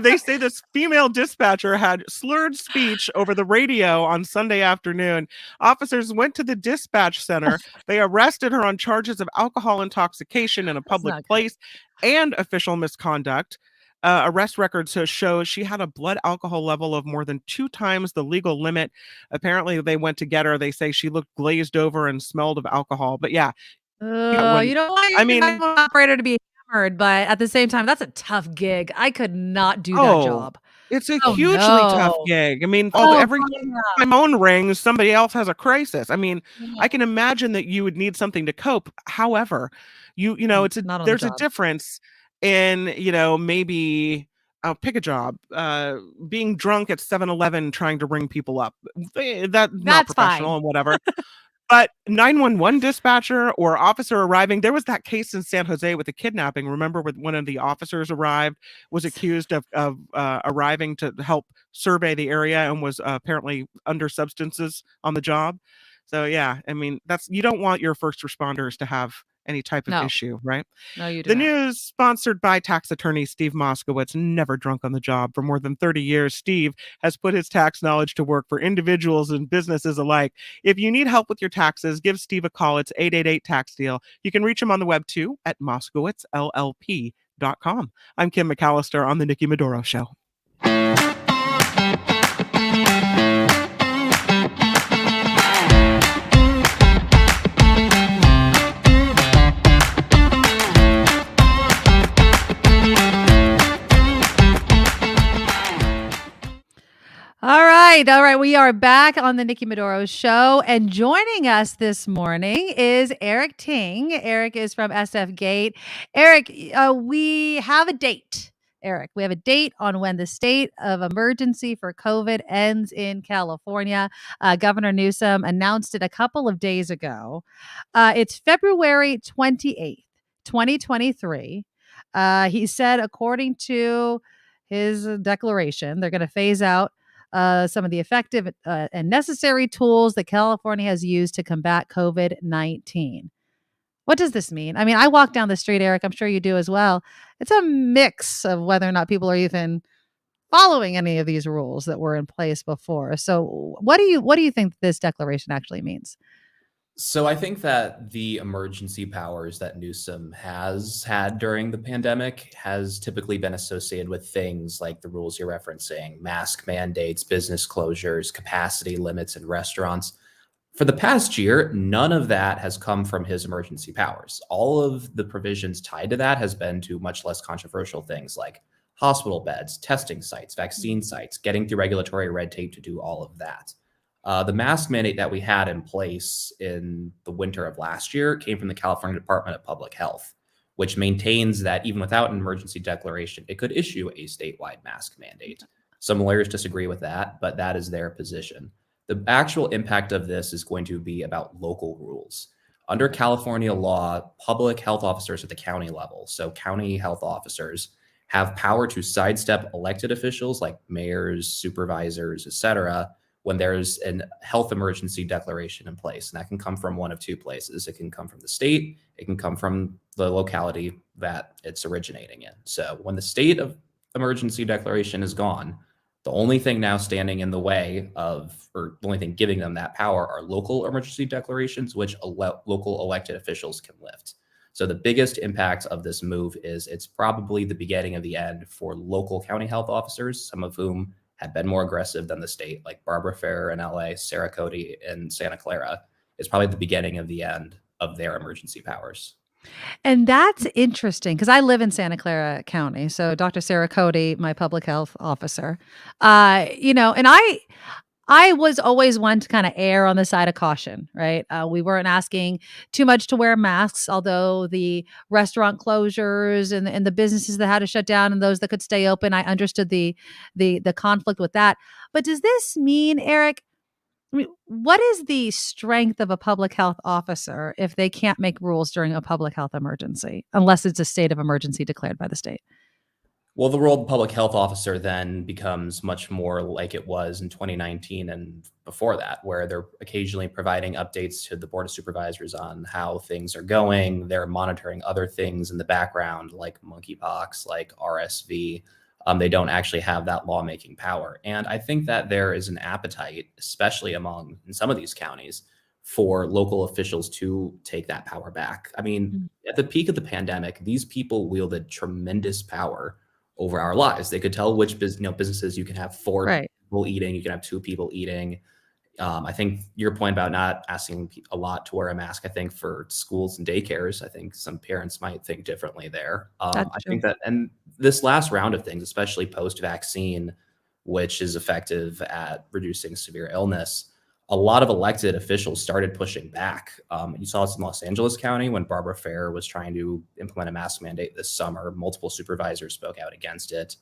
They say this female dispatcher had slurred speech over the radio on Sunday afternoon. Officers went to the dispatch center. They arrested her on charges of alcohol intoxication in a public place and official misconduct. Arrest records show she had a blood alcohol level of more than 2 times the legal limit. Apparently, they went to get her. They say she looked glazed over and smelled of alcohol. But yeah, You don't want your 911 operator to be hammered, but at the same time, that's a tough gig. I could not do that job. It's a hugely tough gig. I mean, every time my phone rings, somebody else has a crisis. I mean, I can imagine that you would need something to cope. However, there's a difference in, maybe I'll pick a job, being drunk at 7-Eleven trying to ring people up. That's not professional fine. and whatever. But 911 dispatcher or officer arriving, there was that case in San Jose with the kidnapping. Remember, when one of the officers was accused of arriving to help survey the area and was apparently under substances on the job. So yeah, I mean, you don't want your first responders to have any type of issue, right? No, you do The not. news sponsored by tax attorney Steve Moskowitz, never drunk on the job. For more than 30 years, Steve has put his tax knowledge to work for individuals and businesses alike. If you need help with your taxes, give Steve a call. It's 888-TAX-DEAL. You can reach him on the web too at moskowitzllp.com. I'm Kim McAllister on the Nikki Medoro Show. All right. We are back on the Nikki Medoro Show, and joining us this morning is Eric Ting. Eric is from SF Gate. Eric, we have a date. Eric, we have a date on when the state of emergency for COVID ends in California. Governor Newsom announced it a couple of days ago. It's February 28th, 2023. He said, according to his declaration, they're going to phase out some of the effective and necessary tools that California has used to combat COVID-19. What does this mean? I mean, I walk down the street, Eric, I'm sure you do as well. It's a mix of whether or not people are even following any of these rules that were in place before. So what do you think this declaration actually means? So I think that the emergency powers that Newsom has had during the pandemic has typically been associated with things like the rules you're referencing, mask mandates, business closures, capacity limits in restaurants. For the past year, none of that has come from his emergency powers. All of the provisions tied to that has been to much less controversial things like hospital beds, testing sites, vaccine sites, getting through regulatory red tape to do all of that. The mask mandate that we had in place in the winter of last year came from the California Department of Public Health, which maintains that even without an emergency declaration, it could issue a statewide mask mandate. Some lawyers disagree with that, but that is their position. The actual impact of this is going to be about local rules. Under California law, public health officers at the county level, so county health officers, have power to sidestep elected officials like mayors, supervisors, etc., when there's a health emergency declaration in place. And that can come from one of two places. It can come from the state, it can come from the locality that it's originating in. So when the state of emergency declaration is gone, The only thing now standing in the way of, or the only thing giving them that power, are local emergency declarations, which local elected officials can lift. So the biggest impact of this move is it's probably the beginning of the end for local county health officers, some of whom have been more aggressive than the state, like Barbara Ferrer in LA, Sarah Cody in Santa Clara. It's probably the beginning of the end of their emergency powers. And that's interesting because I live in Santa Clara County. So Dr. Sarah Cody, my public health officer, and I was always one to kind of err on the side of caution, right? We weren't asking too much to wear masks, although the restaurant closures and the businesses that had to shut down and those that could stay open, I understood the conflict with that. But does this mean, Eric? I mean, what is the strength of a public health officer if they can't make rules during a public health emergency, unless it's a state of emergency declared by the state? Well, the role of the public health officer then becomes much more like it was in 2019 and before that, where they're occasionally providing updates to the Board of Supervisors on how things are going. They're monitoring other things in the background, like monkeypox, like RSV. They don't actually have that lawmaking power. And I think that there is an appetite, especially in some of these counties, for local officials to take that power back. I mean, at the peak of the pandemic, these people wielded tremendous power over our lives. They could tell which businesses you can have four Right. people eating, you can have two people eating. I think your point about not asking a lot to wear a mask, I think for schools and daycares, I think some parents might think differently there. That's I true. think that, and this last round of things, especially post-vaccine, which is effective at reducing severe illness, a lot of elected officials started pushing back. You saw this in Los Angeles County when Barbara Ferrer was trying to implement a mask mandate this summer. Multiple supervisors spoke out against it.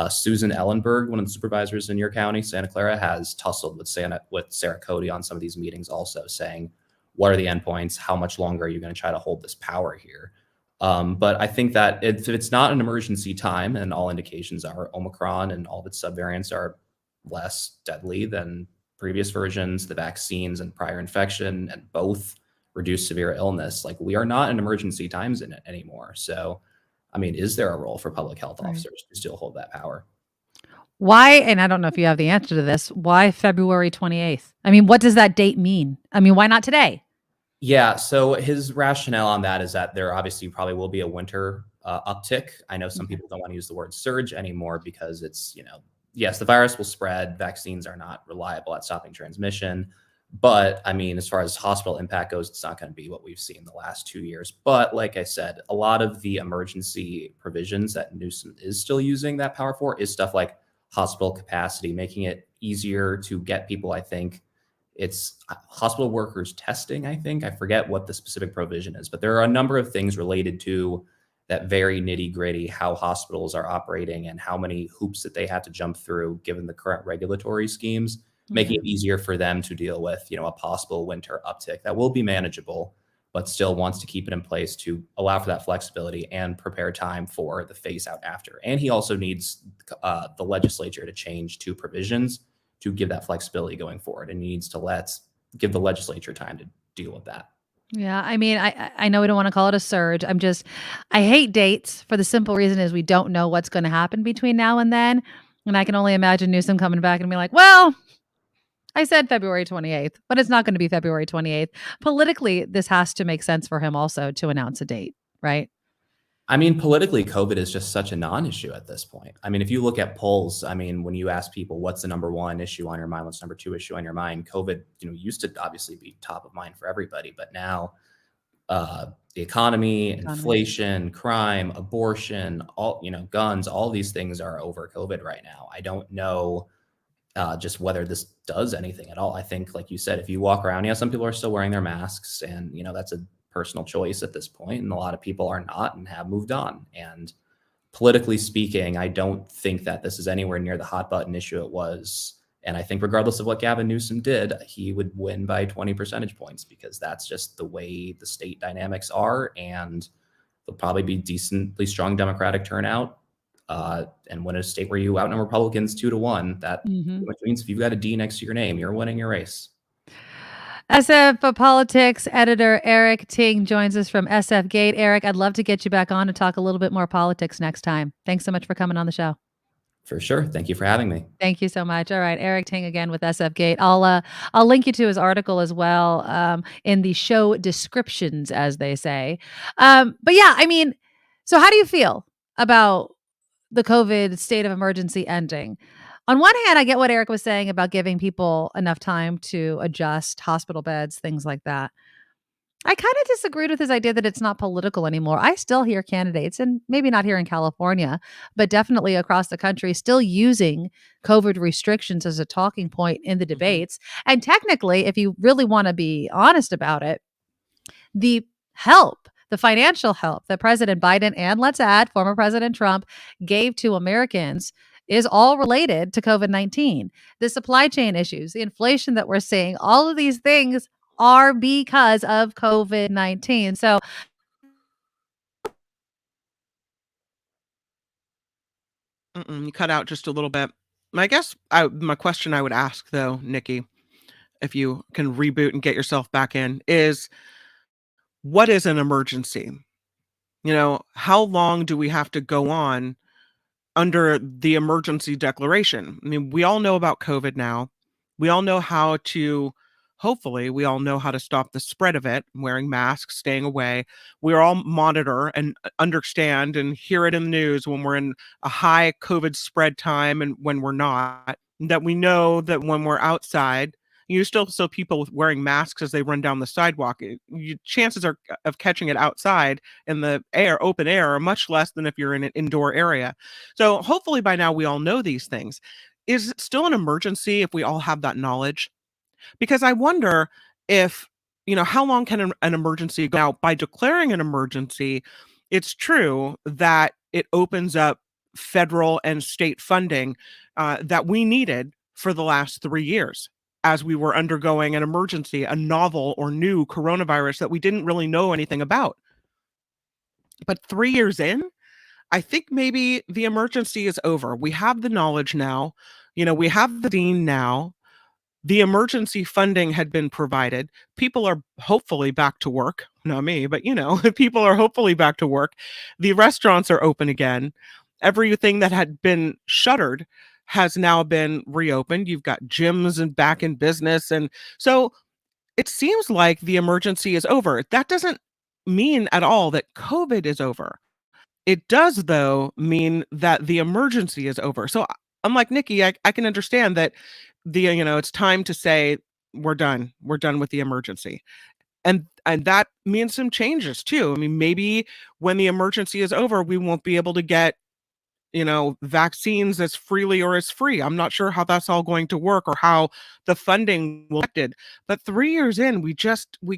Susan Ellenberg, one of the supervisors in your county, Santa Clara, has tussled with Sarah Cody on some of these meetings also, saying, what are the endpoints? How much longer are you going to try to hold this power here? But I think that if it's not an emergency time, and all indications are Omicron and all of its subvariants are less deadly than previous versions, the vaccines and prior infection, and both reduce severe illness, like we are not in emergency times in it anymore. So I mean, is there a role for public health Right. officers to still hold that power? Why, and I don't know if you have the answer to this, why February 28th? I mean, what does that date mean? I mean, why not today? Yeah, so his rationale on that is that there obviously probably will be a winter uptick. I know some people don't want to use the word surge anymore because it's, yes, the virus will spread. Vaccines are not reliable at stopping transmission. But I mean, as far as hospital impact goes, it's not going to be what we've seen the last 2 years. But like I said, a lot of the emergency provisions that Newsom is still using that power for is stuff like hospital capacity, making it easier to get people. I think it's hospital workers testing. I forget what the specific provision is, but there are a number of things related to that very nitty gritty, how hospitals are operating and how many hoops that they have to jump through given the current regulatory schemes, making it easier for them to deal with, a possible winter uptick that will be manageable, but still wants to keep it in place to allow for that flexibility and prepare time for the phase out after. And he also needs the legislature to change two provisions to give that flexibility going forward. And he needs to give the legislature time to deal with that. Yeah, I mean, I know we don't want to call it a surge. I hate dates for the simple reason is we don't know what's going to happen between now and then. And I can only imagine Newsom coming back and be like, well, I said February 28th, but it's not going to be February 28th. Politically, this has to make sense for him also to announce a date, right? I mean, politically, COVID is just such a non-issue at this point. I mean, if you look at polls, I mean, when you ask people what's the number one issue on your mind, what's the number two issue on your mind, COVID, used to obviously be top of mind for everybody, but now the economy, inflation, crime, abortion, all, guns, all these things are over COVID right now. I don't know just whether this does anything at all. I think, like you said, if you walk around, some people are still wearing their masks, and that's a personal choice at this point, and a lot of people are not and have moved on. And politically speaking, I don't think that this is anywhere near the hot button issue it was. And I think regardless of what Gavin Newsom did, he would win by 20 percentage points because that's just the way the state dynamics are. And there'll probably be decently strong Democratic turnout. And when a state where you outnumber Republicans 2-1, that means if you've got a D next to your name, you're winning your race. SF Politics editor Eric Ting joins us from SF Gate. Eric, I'd love to get you back on to talk a little bit more politics next time. Thanks so much for coming on the show. For sure. Thank you for having me. Thank you so much. All right, Eric Ting again with SF Gate. I'll link you to his article as well in the show descriptions, as they say. But yeah, I mean, so how do you feel about the COVID state of emergency ending? On one hand, I get what Eric was saying about giving people enough time to adjust hospital beds, things like that. I kind of disagreed with his idea that it's not political anymore. I still hear candidates, and maybe not here in California, but definitely across the country, still using COVID restrictions as a talking point in the debates. And technically, if you really want to be honest about it, the the financial help that President Biden and, let's add, former President Trump gave to Americans is all related to COVID-19. The supply chain issues, the inflation that we're seeing, all of these things are because of COVID-19. So You cut out just a little bit. I guess my question I would ask, though, Nikki, if you can reboot and get yourself back in, is what is an emergency? How long do we have to go on under the emergency declaration? I mean, we all know about COVID now. We all know how to, hopefully, we all know how to stop the spread of it, wearing masks, staying away. We all monitor and understand and hear it in the news when we're in a high COVID spread time and when we're not. That we know that when we're outside, you still saw people wearing masks as they run down the sidewalk. Chances are of catching it outside in the air, open air, are much less than if you're in an indoor area. So hopefully by now we all know these things. Is it still an emergency if we all have that knowledge? Because I wonder if, how long can an emergency go out? By declaring an emergency, it's true that it opens up federal and state funding that we needed for the last 3 years as we were undergoing an emergency, a novel or new coronavirus that we didn't really know anything about. But 3 years in, I think maybe the emergency is over. We have the knowledge now. We have the dean now. The emergency funding had been provided. People are hopefully back to work. Not me, but people are hopefully back to work. The restaurants are open again. Everything that had been shuttered has now been reopened. You've got gyms and back in business. And so it seems like the emergency is over. That doesn't mean at all that COVID is over. It does, though, mean that the emergency is over. So I'm like, Nikki, I can understand that it's time to say we're done. We're done with the emergency. And that means some changes too. I mean, maybe when the emergency is over, we won't be able to get vaccines as freely or as free. I'm not sure how that's all going to work or how the funding will be affected. But 3 years in, we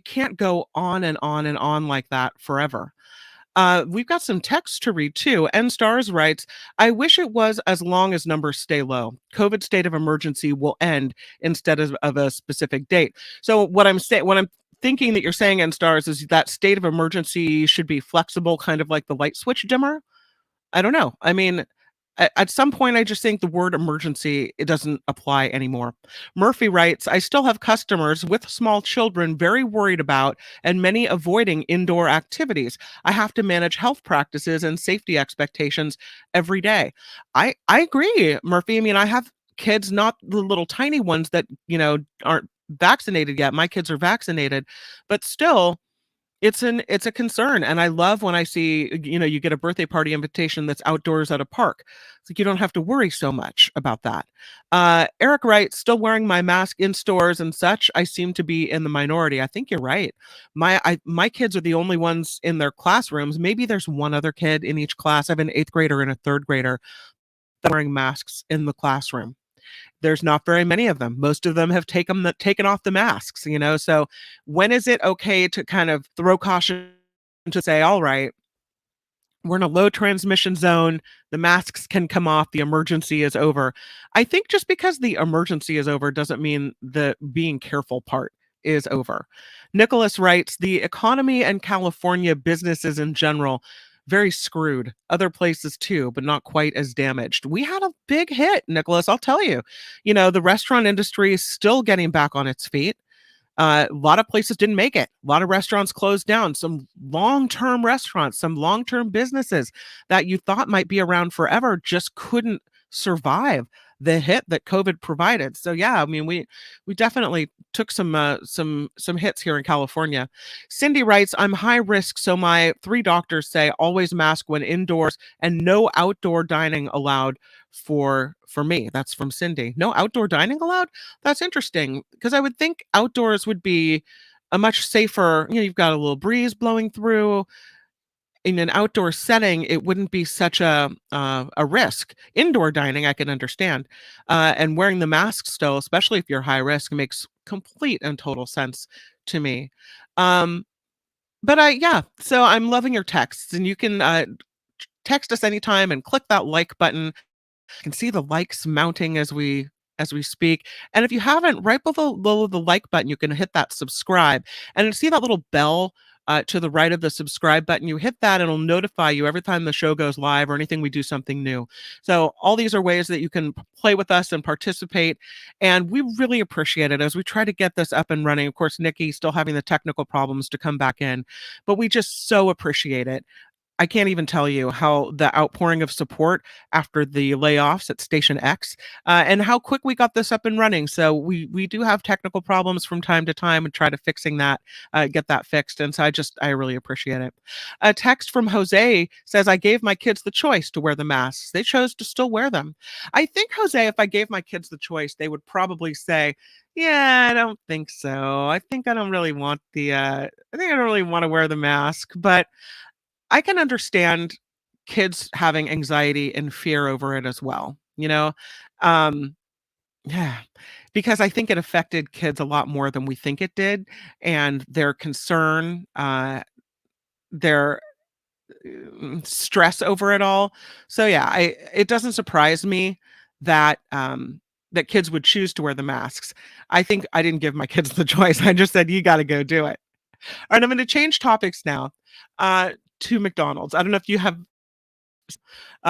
can't go on and on and on like that forever. We've got some text to read too. N Stars writes, I wish it was as long as numbers stay low. COVID state of emergency will end instead of a specific date. So what I'm thinking that you're saying, N Stars, is that state of emergency should be flexible, kind of like the light switch dimmer. I don't know. I mean, at some point, I just think the word emergency, it doesn't apply anymore. Murphy writes, I still have customers with small children very worried about and many avoiding indoor activities. I have to manage health practices and safety expectations every day. I agree, Murphy. I mean, I have kids, not the little tiny ones that, aren't vaccinated yet. My kids are vaccinated, but still, it's a concern. And I love when I see, you get a birthday party invitation that's outdoors at a park. It's like, you don't have to worry so much about that. Eric writes, still wearing my mask in stores and such. I seem to be in the minority. I think you're right. My kids are the only ones in their classrooms. Maybe there's one other kid in each class. I have an 8th grader and a 3rd grader that are wearing masks in the classroom. There's not very many of them. Most of them have taken off the masks, So when is it okay to kind of throw caution to say, all right, we're in a low transmission zone. The masks can come off. The emergency is over. I think just because the emergency is over doesn't mean the being careful part is over. Nicholas writes, the economy and California businesses in general, very screwed. Other places too, but not quite as damaged. We had a big hit, Nicholas, I'll tell you. The restaurant industry is still getting back on its feet. A lot of places didn't make it. A lot of restaurants closed down. Some long-term restaurants, some long-term businesses that you thought might be around forever just couldn't survive the hit that COVID provided. So yeah, I mean, we definitely took some hits here in California. Cindy writes, I'm high risk, so my 3 doctors say always mask when indoors and no outdoor dining allowed for me. That's from Cindy. No outdoor dining allowed? That's interesting, because I would think outdoors would be a much safer, you've got a little breeze blowing through. In an outdoor setting, it wouldn't be such a risk. Indoor dining, I can understand, and wearing the mask still, especially if you're high risk, makes complete and total sense to me. Um, but yeah, so I'm loving your texts, and you can text us anytime and click that like button. You can see the likes mounting as we speak. And if you haven't, right below the like button, you can hit that subscribe. And see that little bell to the right of the subscribe button. You hit that, and it'll notify you every time the show goes live or anything we do something new. So all these are ways that you can play with us and participate. And we really appreciate it as we try to get this up and running. Of course, Nikki still having the technical problems to come back in, but we just so appreciate it. I can't even tell you how the outpouring of support after the layoffs at Station X, and how quick we got this up and running. So we do have technical problems from time to time and try to get that fixed. And so I really appreciate it. A text from Jose says, I gave my kids the choice to wear the masks. They chose to still wear them. I think, Jose, if I gave my kids the choice, they would probably say, yeah, I don't think so. I think I don't really want I think I don't really want to wear the mask, but I can understand kids having anxiety and fear over it as well, you know? Um, yeah, because I think it affected kids a lot more than we think it did, and their concern, their stress over it all. So yeah, it doesn't surprise me that that kids would choose to wear the masks. I think I didn't give my kids the choice. I just said, you got to go do it. All right, I'm going to change topics now to McDonald's. I don't know if you have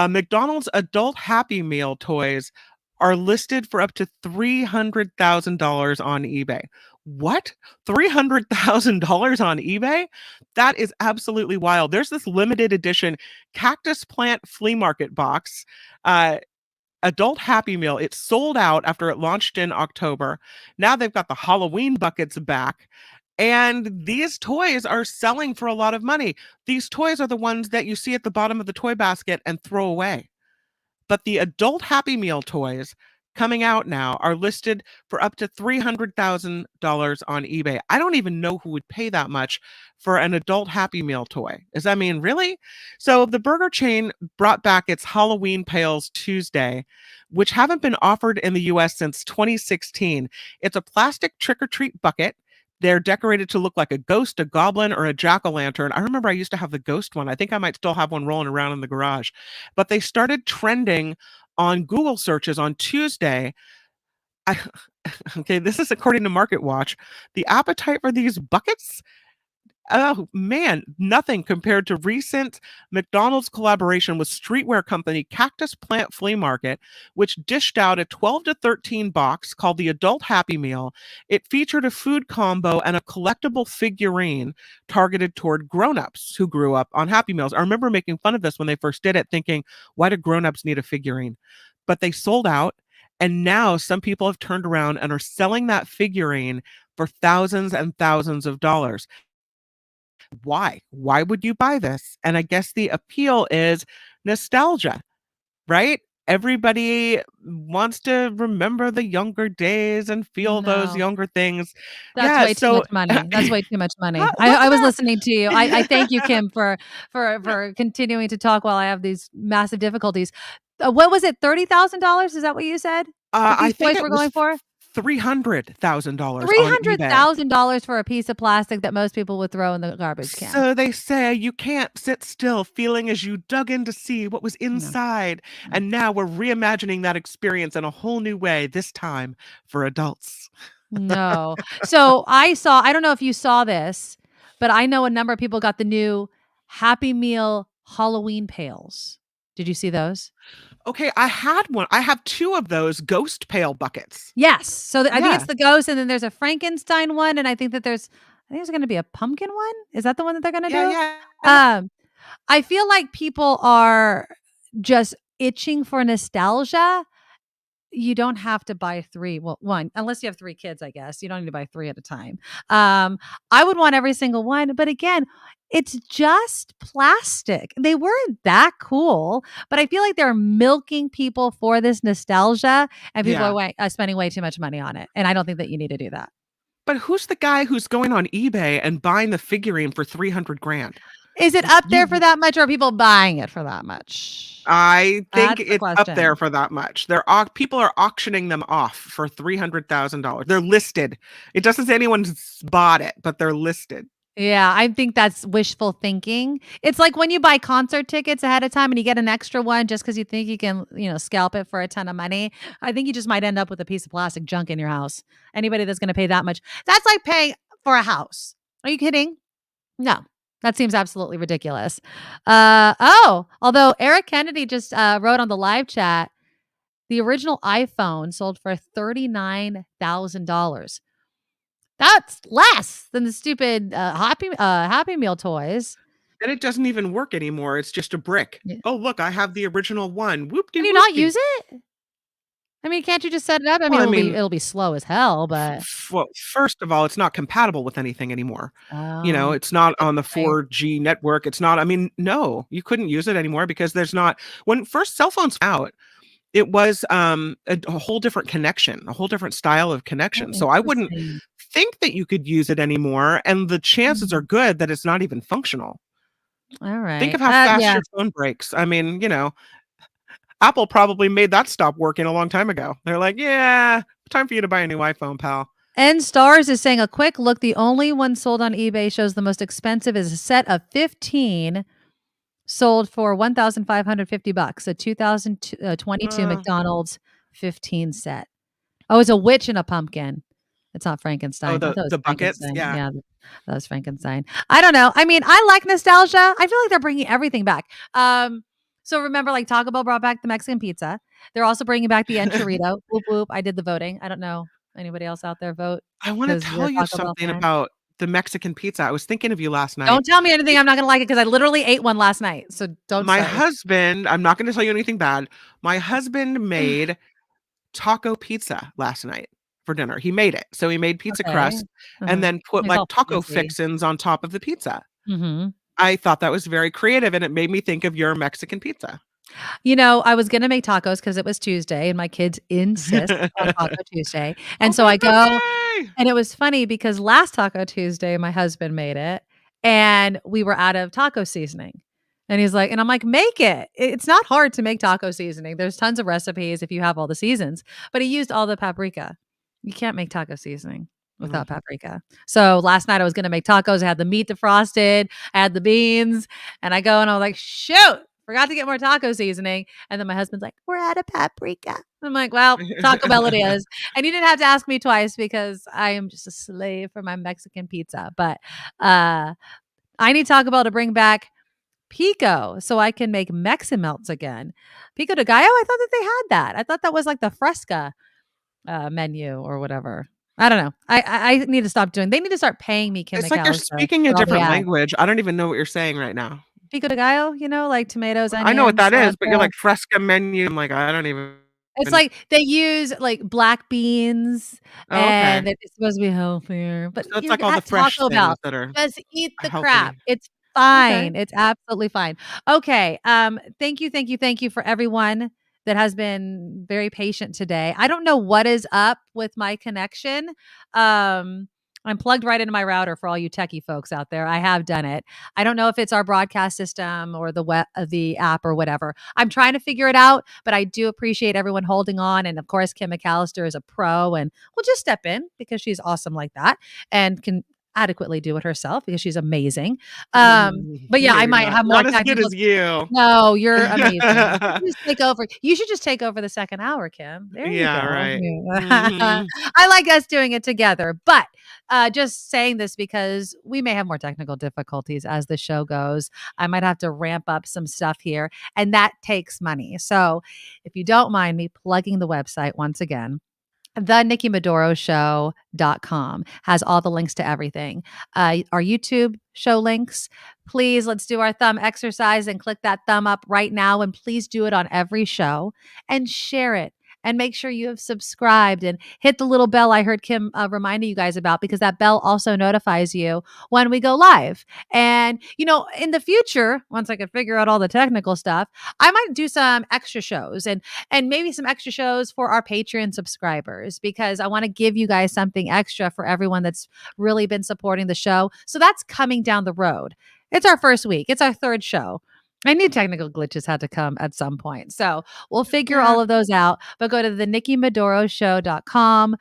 McDonald's adult Happy Meal toys are listed for up to $300,000 on eBay. What? $300,000 on eBay? That is absolutely wild. There's this limited edition cactus plant flea market box. Adult Happy Meal. It sold out after it launched in October. Now they've got the Halloween buckets back. And these toys are selling for a lot of money. These toys are the ones that you see at the bottom of the toy basket and throw away. But the adult Happy Meal toys coming out now are listed for up to $300,000 on eBay. I don't even know who would pay that much for an adult Happy Meal toy. Really? So the burger chain brought back its Halloween pails Tuesday, which haven't been offered in the US since 2016. It's a plastic trick-or-treat bucket. They're decorated to look like a ghost, a goblin, or a jack-o'-lantern. I remember I used to have the ghost one. I think I might still have one rolling around in the garage. But they started trending on Google searches on Tuesday. Okay, this is according to Market Watch. The appetite for these buckets? Oh man, nothing compared to recent McDonald's collaboration with streetwear company Cactus Plant Flea Market, which dished out a 12 to 13 box called the Adult Happy Meal. It featured a food combo and a collectible figurine targeted toward grown-ups who grew up on Happy Meals. I remember making fun of this when they first did it, thinking, why do grown-ups need a figurine? But they sold out, and now some people have turned around and are selling that figurine for thousands and thousands of dollars. Why? Why would you buy this? And I guess the appeal is nostalgia, right? Everybody wants to remember the younger days and feel those No. younger things. That's Yeah, way too so much money. That's way too much money. What's I was that? listening to you. I thank you, Kim, for continuing to talk while I have these massive difficulties. What was it? $30,000? Is that what you said? That I these think toys it were was going for? $300,000 Three on hundred eBay. thousand dollars for a piece of plastic that most people would throw in the garbage can. So they say you can't sit still feeling as you dug in to see what was inside. No. And now we're reimagining that experience in a whole new way, this time for adults. No. So I don't know if you saw this, but I know a number of people got the new Happy Meal Halloween pails. Did you see those? Okay, I had one. I have 2 of those ghost pail buckets. Yes. So I think Yeah. it's the ghost, and then there's a Frankenstein one, and I think there's going to be a pumpkin one. Is that the one that they're going to do? Yeah. I feel like people are just itching for nostalgia, you don't have to buy 3. Well, 1, unless you have 3 kids, I guess. You don't need to buy 3 at a time. I would want every single one, but again, it's just plastic. They weren't that cool, but I feel like they're milking people for this nostalgia, and people Yeah. are spending way too much money on it, and I don't think that you need to do that. But who's the guy who's going on eBay and buying the figurine for 300 grand? Is it up there for You that much, or are people buying it for that much? I think That's the it's up there question. for that much. People are auctioning them off for $300,000. They're listed. It doesn't say anyone's bought it, but they're listed. Yeah, I think that's wishful thinking. It's like when you buy concert tickets ahead of time and you get an extra one just because you think you can, scalp it for a ton of money. I think you just might end up with a piece of plastic junk in your house. Anybody that's going to pay that much, that's like paying for a house. Are you kidding? No, that seems absolutely ridiculous. Although Eric Kennedy just wrote on the live chat, the original iPhone sold for $39,000. That's less than the stupid Happy Meal toys. And it doesn't even work anymore. It's just a brick. Yeah. Oh, look, I have the original one. Whoop-de Can you not whoop-de. use it? I mean, can't you just set it up? I mean, Well, it'll be slow as hell, but Well, first of all, it's not compatible with anything anymore. oh, It's not good on the point. 4G network. It's not, no, you couldn't use it anymore because there's not, when first cell phones out, it was a whole different connection, a whole different style of Oh, connection. So I wouldn't interesting. think that you could use it anymore. And the chances are good that it's not even functional. All Think right. of how fast Yeah. your phone breaks. I mean, Apple probably made that stop working a long time ago. They're like, yeah, time for you to buy a new iPhone, pal. N Stars is saying a quick look. The only one sold on eBay shows the most expensive is a set of 15 sold for $1,550. A 2022 Uh, McDonald's 15 set. Oh, it's a witch and a pumpkin. It's not oh, Frankenstein. I thought it was the buckets. Frankenstein. Yeah. Yeah, that was Frankenstein. I don't know. I mean, I like nostalgia. I feel like they're bringing everything back. So remember, like Taco Bell brought back the Mexican pizza. They're also bringing back the enchilada. Whoop whoop! I did the voting. I don't know anybody else out there vote I want to because you're tell a you Taco Bell something fan. about the Mexican pizza. I was thinking of you last night. Don't tell me anything. I'm not gonna like it because I literally ate one last night. So don't My start. husband, I'm not going to tell you anything bad. My husband made taco pizza last night for dinner. He made it. So he made pizza Okay. crust and then put He's like all taco fancy. fixins on top of the pizza. Mm-hmm. I thought that was very creative and it made me think of your Mexican pizza. I was gonna make tacos because it was Tuesday and my kids insist on Taco Tuesday. And so Open I go, buffet! and it was funny because last Taco Tuesday, my husband made it and we were out of taco seasoning. And he's like, and I'm like, make it. It's not hard to make taco seasoning. There's tons of recipes if you have all the seasons, but he used all the paprika. You can't make taco seasoning without paprika. So last night I was going to make tacos. I had the meat defrosted, I had the beans, and I go and I was like, shoot, forgot to get more taco seasoning. And then my husband's like, we're out of paprika. I'm like, well, Taco Bell it is. And you didn't have to ask me twice because I am just a slave for my Mexican pizza. But I need Taco Bell to bring back pico so I can make Mexican melts again. Pico de gallo, I thought that they had that. I thought that was like the Fresca menu or whatever. I don't know. I need to stop doing. They need to start paying me Kim It's like you're McAllister speaking a for all the different ads. language. I don't even know what you're saying right now. Pico de gallo, like tomatoes, I know what onions, that is, but you're cilantro. like Fresca menu. I'm like, I don't even. It's like they use like black beans Oh, okay. and it's supposed to be healthier. But So it's you're like all the at fresh Taco things Bell. that are Just eat the crap. healthy. It's Okay. fine. It's absolutely fine. Okay. Thank you for everyone that has been very patient today. I don't know what is up with my connection. I'm plugged right into my router for all you techie folks out there. I have done it. I don't know if it's our broadcast system or the app or whatever. I'm trying to figure it out, but I do appreciate everyone holding on. And of course, Kim McAllister is a pro and will just step in because she's awesome like that and can adequately do it herself because she's amazing. But yeah, I Maybe might not. have more Not as good technical. as you. No, you're amazing. You should just take over. You should just take over the second hour, Kim. There you Yeah, go. right. Yeah. Mhm. I like us doing it together, but just saying this because we may have more technical difficulties as the show goes. I might have to ramp up some stuff here, and that takes money. So if you don't mind me plugging the website once again, The NikkiMedoroShow.com has all the links to everything. Our YouTube show links. Please, let's do our thumb exercise and click that thumb up right now. And please do it on every show and share it. And make sure you have subscribed and hit the little bell I heard Kim reminding you guys about, because that bell also notifies you when we go live. And, in the future, once I can figure out all the technical stuff, I might do some extra shows and maybe some extra shows for our Patreon subscribers, because I want to give you guys something extra for everyone that's really been supporting the show. So that's coming down the road. It's our first week. It's our third show. I knew technical glitches had to come at some point. So we'll figure all of those out. But go to the NikkiMedoroShow.com.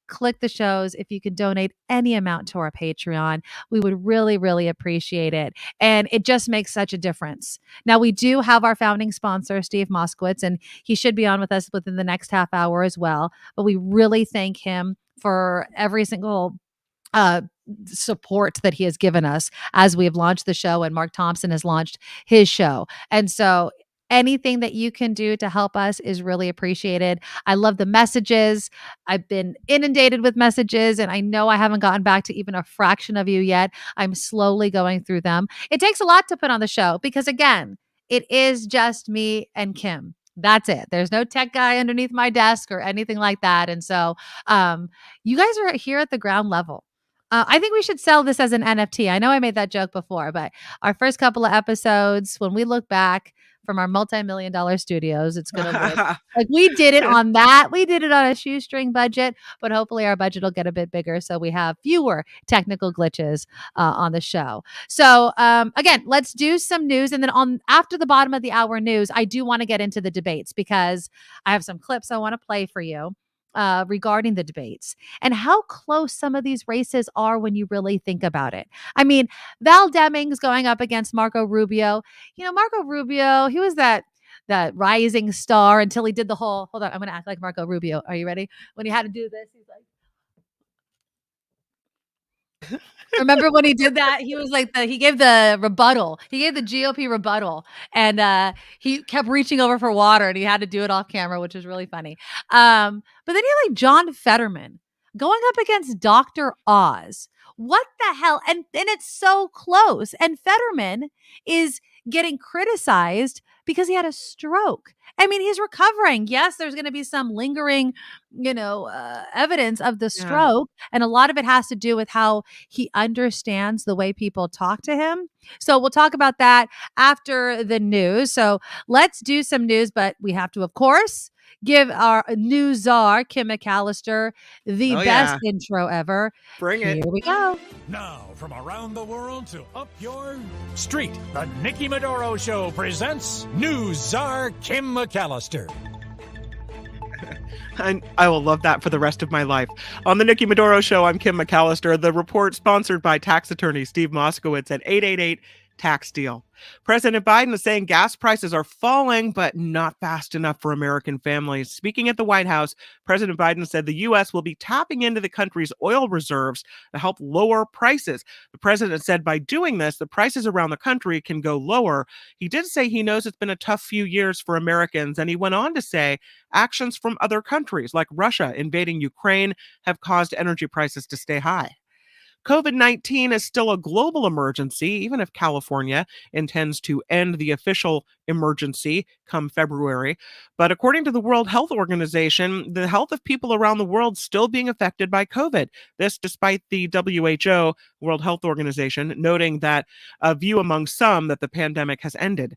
Click the shows. If you can donate any amount to our Patreon, we would really, really appreciate it. And it just makes such a difference. Now, we do have our founding sponsor, Steve Moskowitz, and he should be on with us within the next half hour as well. But we really thank him for every single support that he has given us as we have launched the show, and Mark Thompson has launched his show. And so anything that you can do to help us is really appreciated. I love the messages. I've been inundated with messages, and I know I haven't gotten back to even a fraction of you yet. I'm slowly going through them. It takes a lot to put on the show because, again, it is just me and Kim. That's it. There's no tech guy underneath my desk or anything like that. And so you guys are here at the ground level. I think we should sell this as an NFT. I know I made that joke before, but our first couple of episodes, when we look back from our multi-million-dollar studios, it's going to look like we did it on that. We did it on a shoestring budget, but hopefully our budget will get a bit bigger so we have fewer technical glitches on the show. So again, let's do some news. And then after the bottom of the hour news, I do want to get into the debates because I have some clips I want to play for you regarding the debates and how close some of these races are when you really think about it. I mean, Val Demings going up against Marco Rubio. Marco Rubio, he was that rising star until he did the whole, hold on, I'm going to act like Marco Rubio. Are you ready? When he had to do this, he's like, remember when he did that? He was like he gave the rebuttal. He gave the GOP rebuttal, and he kept reaching over for water, and he had to do it off camera, which was really funny. But then you have like John Fetterman going up against Dr. Oz. What the hell? And it's so close. And Fetterman is getting criticized because he had a stroke. I mean, he's recovering. Yes, there's going to be some lingering, evidence of the stroke. And a lot of it has to do with how he understands the way people talk to him. So we'll talk about that after the news. So let's do some news, but we have to, of course, give our new czar, Kim McAllister, the best intro ever. Bring it. Here we go. Now, from around the world to up your street, the Nikki Medoro Show presents News Czar Kim McAllister. And I will love that for the rest of my life. On the Nikki Medoro Show, I'm Kim McAllister. The report sponsored by tax attorney Steve Moskowitz at 888 Tax Deal. President Biden is saying gas prices are falling, but not fast enough for American families. Speaking at the White House, President Biden said the U.S. will be tapping into the country's oil reserves to help lower prices. The president said by doing this, the prices around the country can go lower. He did say he knows it's been a tough few years for Americans, and he went on to say actions from other countries, like Russia invading Ukraine, have caused energy prices to stay high. COVID-19 is still a global emergency, even if California intends to end the official emergency come February. But according to the World Health Organization, the health of people around the world is still being affected by COVID. This despite the WHO, World Health Organization, noting that a view among some that the pandemic has ended.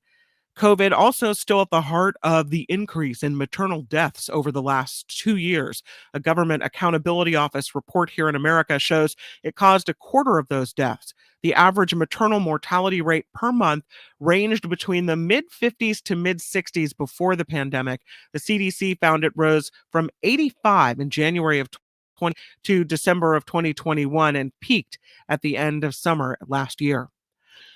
COVID also still at the heart of the increase in maternal deaths over the last 2 years. A government accountability office report here in America shows it caused a quarter of those deaths. The average maternal mortality rate per month ranged between the mid-50s to mid-60s before the pandemic. The CDC found it rose from 85 in January of 2020 to December of 2021 and peaked at the end of summer last year.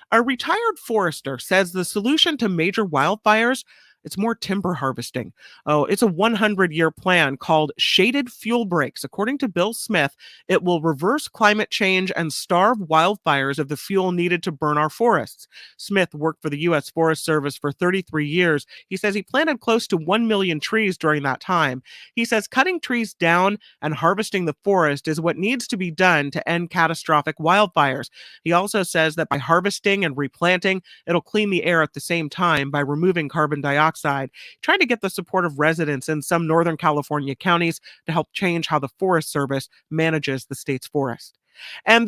A retired forester says the solution to major wildfires It's more timber harvesting. Oh, it's a 100-year plan called Shaded Fuel Breaks. According to Bill Smith, it will reverse climate change and starve wildfires of the fuel needed to burn our forests. Smith worked for the U.S. Forest Service for 33 years. He says he planted close to 1 million trees during that time. He says cutting trees down and harvesting the forest is what needs to be done to end catastrophic wildfires. He also says that by harvesting and replanting, it'll clean the air at the same time by removing carbon dioxide, trying to get the support of residents in some Northern California counties to help change how the Forest Service manages the state's forest. And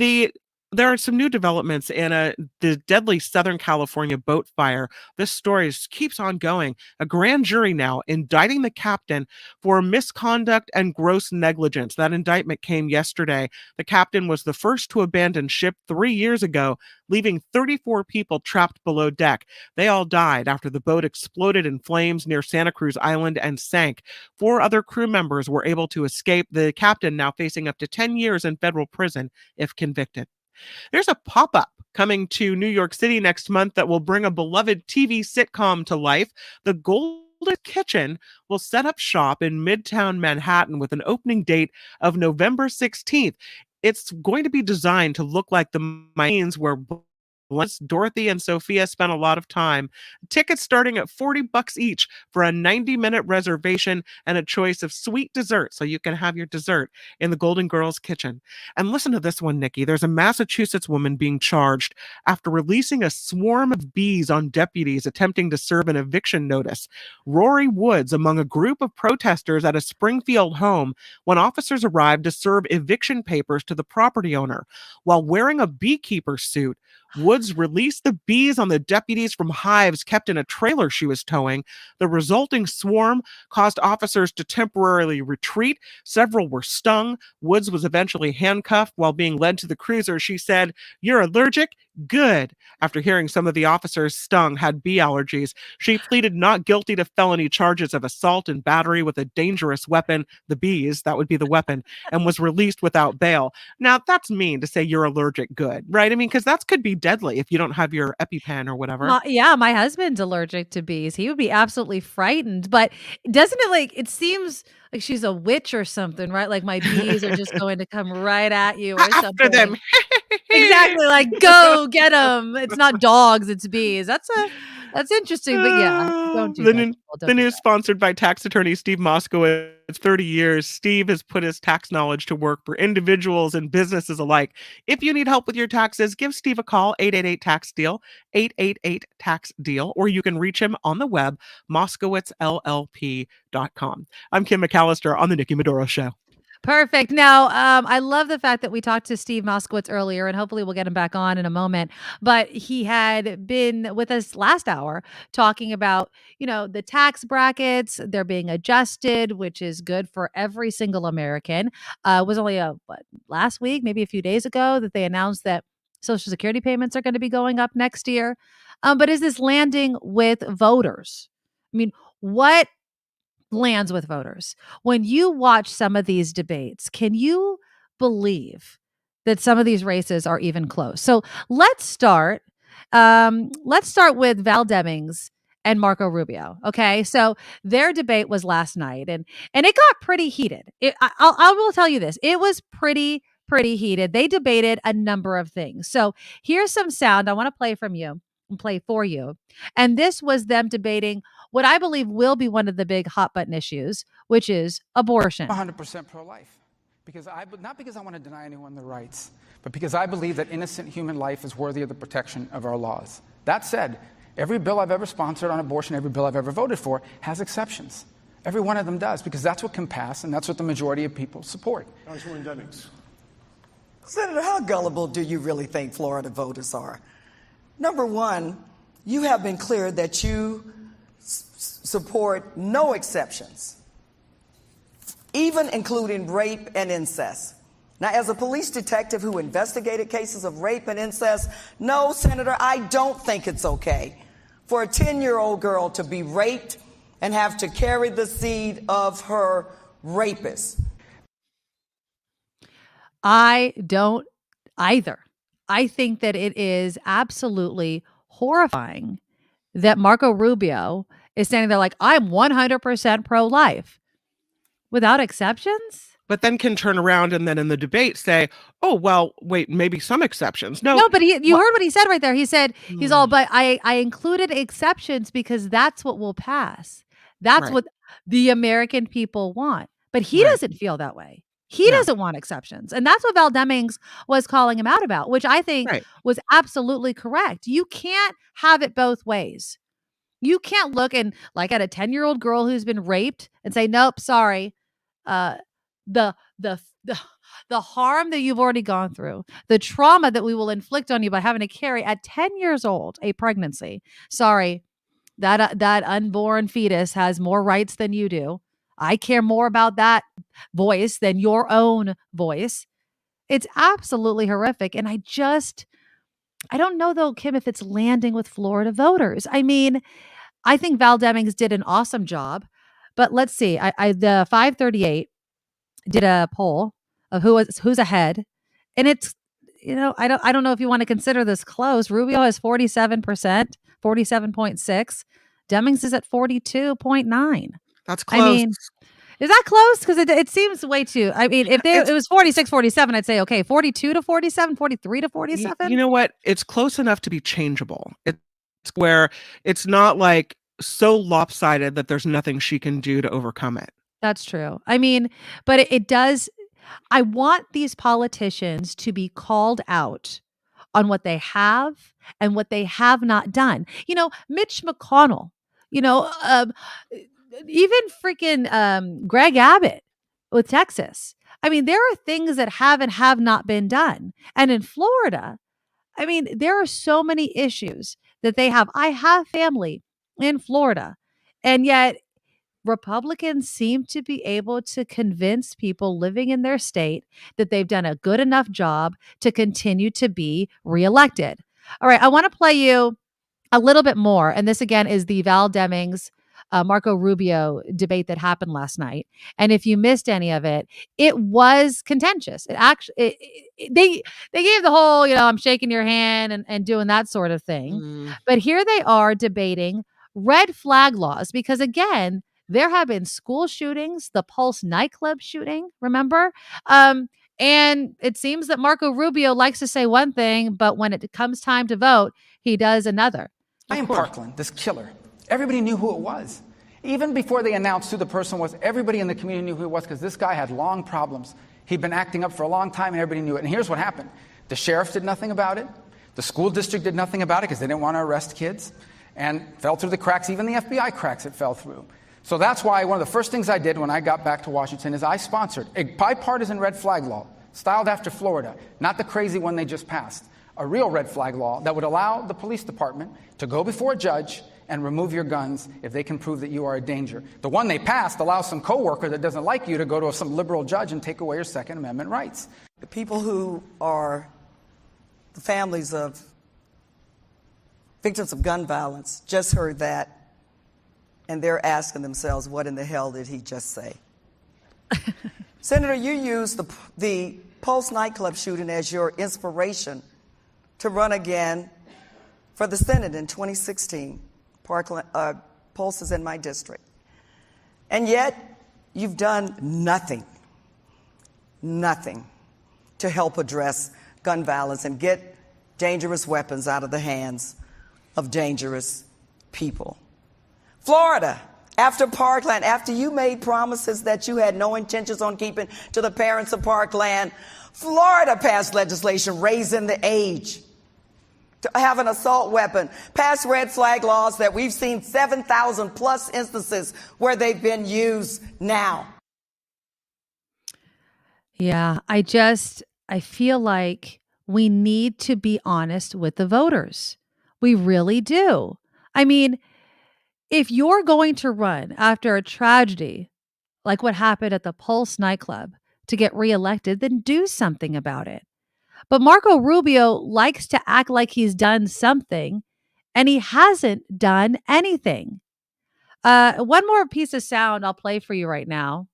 there are some new developments in the deadly Southern California boat fire. This story keeps on going. A grand jury now indicting the captain for misconduct and gross negligence. That indictment came yesterday. The captain was the first to abandon ship 3 years ago, leaving 34 people trapped below deck. They all died after the boat exploded in flames near Santa Cruz Island and sank. 4 other crew members were able to escape. The captain now facing up to 10 years in federal prison if convicted. There's a pop-up coming to New York City next month that will bring a beloved TV sitcom to life. The Golden Kitchen will set up shop in Midtown Manhattan with an opening date of November 16th. It's going to be designed to look like the Mayans where Dorothy and Sophia spent a lot of time. Tickets starting at $40 each for a 90-minute reservation and a choice of sweet dessert, so you can have your dessert in the Golden Girls kitchen. And listen to this one, Nikki. There's a Massachusetts woman being charged after releasing a swarm of bees on deputies attempting to serve an eviction notice. Rory Woods among a group of protesters at a Springfield home when officers arrived to serve eviction papers to the property owner. While wearing a beekeeper suit, Woods released the bees on the deputies from hives kept in a trailer she was towing. The resulting swarm caused officers to temporarily retreat. Several were stung. Woods was eventually handcuffed while being led to the cruiser. She said, "You're allergic? Good." After hearing some of the officers stung had bee allergies, she pleaded not guilty to felony charges of assault and battery with a dangerous weapon, the bees, that would be the weapon, and was released without bail. Now, that's mean to say you're allergic good, right? I mean, because that could be deadly if you don't have your EpiPen or whatever. My husband's allergic to bees. He would be absolutely frightened. But doesn't it seems like she's a witch or something, right? Like my bees are just going to come right at you or After something. them. Exactly, like go get them. It's not dogs, it's bees. That's interesting, but yeah, don't do The that. new, People, don't the do news that. sponsored by tax attorney Steve Moskowitz. 30 years, Steve has put his tax knowledge to work for individuals and businesses alike. If you need help with your taxes, give Steve a call, 888-TAX-DEAL, 888-TAX-DEAL, or you can reach him on the web, moskowitzllp.com. I'm Kim McAllister on The Nikki Medoro Show. Perfect. Now, I love the fact that we talked to Steve Moskowitz earlier, and hopefully we'll get him back on in a moment. But he had been with us last hour talking about, the tax brackets, they're being adjusted, which is good for every single American. It was only last week, maybe a few days ago, that they announced that Social Security payments are going to be going up next year. But is this landing with voters? I mean, what lands with voters? When you watch some of these debates, can you believe that some of these races are even close? So let's start. Let's start with Val Demings and Marco Rubio. Okay, so their debate was last night, and it got pretty heated. I will tell you this: it was pretty heated. They debated a number of things. So here's some sound I want to play from you and play for you. And this was them debating what I believe will be one of the big hot button issues, which is abortion. 100% pro-life. Not because I want to deny anyone their rights, but because I believe that innocent human life is worthy of the protection of our laws. That said, every bill I've ever sponsored on abortion, every bill I've ever voted for, has exceptions. Every one of them does, because that's what can pass, and that's what the majority of people support. Congresswoman Demings. Senator, how gullible do you really think Florida voters are? Number one, you have been clear that you support no exceptions, even including rape and incest. Now, as a police detective who investigated cases of rape and incest, no, Senator, I don't think it's okay for a 10-year-old girl to be raped and have to carry the seed of her rapist. I don't either. I think that it is absolutely horrifying that Marco Rubio is standing there like, I'm 100% pro-life without exceptions. But then can turn around and then in the debate say, oh, well, wait, maybe some exceptions. No, but you heard what he said right there. He said, he's all, Mm. but I included exceptions because that's what will pass. That's Right. what the American people want. But he Right. doesn't feel that way. He No. doesn't want exceptions. And that's what Val Demings was calling him out about, which I think Right. was absolutely correct. You can't have it both ways. You can't look and like at a 10-year-old girl who's been raped and say, nope, sorry. The the the the harm that you've already gone through, the trauma that we will inflict on you by having to carry at 10 years old a pregnancy. Sorry, that unborn fetus has more rights than you do. I care more about that voice than your own voice. It's absolutely horrific. And I don't know though, Kim, if it's landing with Florida voters. I mean, I think Val Demings did an awesome job, but let's see. The 538 did a poll of who's ahead, and it's I don't know if you want to consider this close. Rubio has 47%, 47.6. Demings is at 42.9. That's close. I mean, is that close? Because it seems way too. I mean, if it was 46, 47, I'd say okay. 42 to 47, 43 to 47. You know what? It's close enough to be changeable. It's where it's not like so lopsided that there's nothing she can do to overcome it. That's true. I mean, but it does. I want these politicians to be called out on what they have and what they have not done. Mitch McConnell, even freaking Greg Abbott with Texas. I mean, there are things that have and have not been done. And in Florida, I mean, there are so many issues that they have. I have family in Florida, and yet Republicans seem to be able to convince people living in their state that they've done a good enough job to continue to be reelected. All right, I want to play you a little bit more. And this again is the Val Demings, Marco Rubio debate that happened last night. And if you missed any of it, it was contentious. It actually, they gave the whole, I'm shaking your hand and doing that sort of thing. But here they are debating red flag laws because again, there have been school shootings, the Pulse nightclub shooting, remember? And it seems that Marco Rubio likes to say one thing, but when it comes time to vote, he does another. In Parkland, this killer, everybody knew who it was. Even before they announced who the person was, everybody in the community knew who it was because this guy had long problems. He'd been acting up for a long time and everybody knew it. And here's what happened. The sheriff did nothing about it. The school district did nothing about it because they didn't want to arrest kids and fell through the cracks. Even the FBI cracks it fell through. So that's why one of the first things I did when I got back to Washington is I sponsored a bipartisan red flag law, styled after Florida, not the crazy one they just passed, a real red flag law that would allow the police department to go before a judge and remove your guns if they can prove that you are a danger. The one they passed allows some coworker that doesn't like you to go to some liberal judge and take away your Second Amendment rights. The people who are the families of victims of gun violence just heard that. And they're asking themselves, what in the hell did he just say? Senator, you used the Pulse nightclub shooting as your inspiration to run again for the Senate in 2016. Pulse is in my district. And yet, you've done nothing to help address gun violence and get dangerous weapons out of the hands of dangerous people. Florida, after Parkland, after you made promises that you had no intentions on keeping to the parents of Parkland, Florida passed legislation raising the age to have an assault weapon, passed red flag laws that we've seen 7,000 plus instances where they've been used now. Yeah, I feel like we need to be honest with the voters. We really do. I mean, if you're going to run after a tragedy like what happened at the Pulse nightclub to get reelected, then do something about it. But Marco Rubio likes to act like he's done something, and he hasn't done anything. One more piece of sound I'll play for you right now.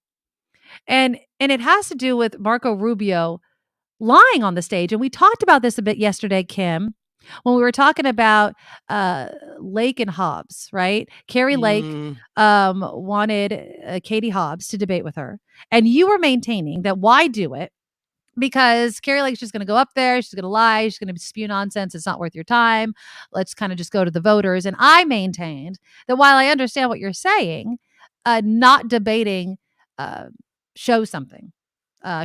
And it has to do with Marco Rubio lying on the stage. And we talked about this a bit yesterday, Kim. When we were talking about Lake and Hobbs, right? Carrie Lake Mm. wanted Katie Hobbs to debate with her, and you were maintaining that why do it? Because Carrie Lake's just going to go up there. She's going to lie. She's going to spew nonsense. It's not worth your time. Let's kind of just go to the voters. And I maintained that while I understand what you're saying, not debating uh, shows something,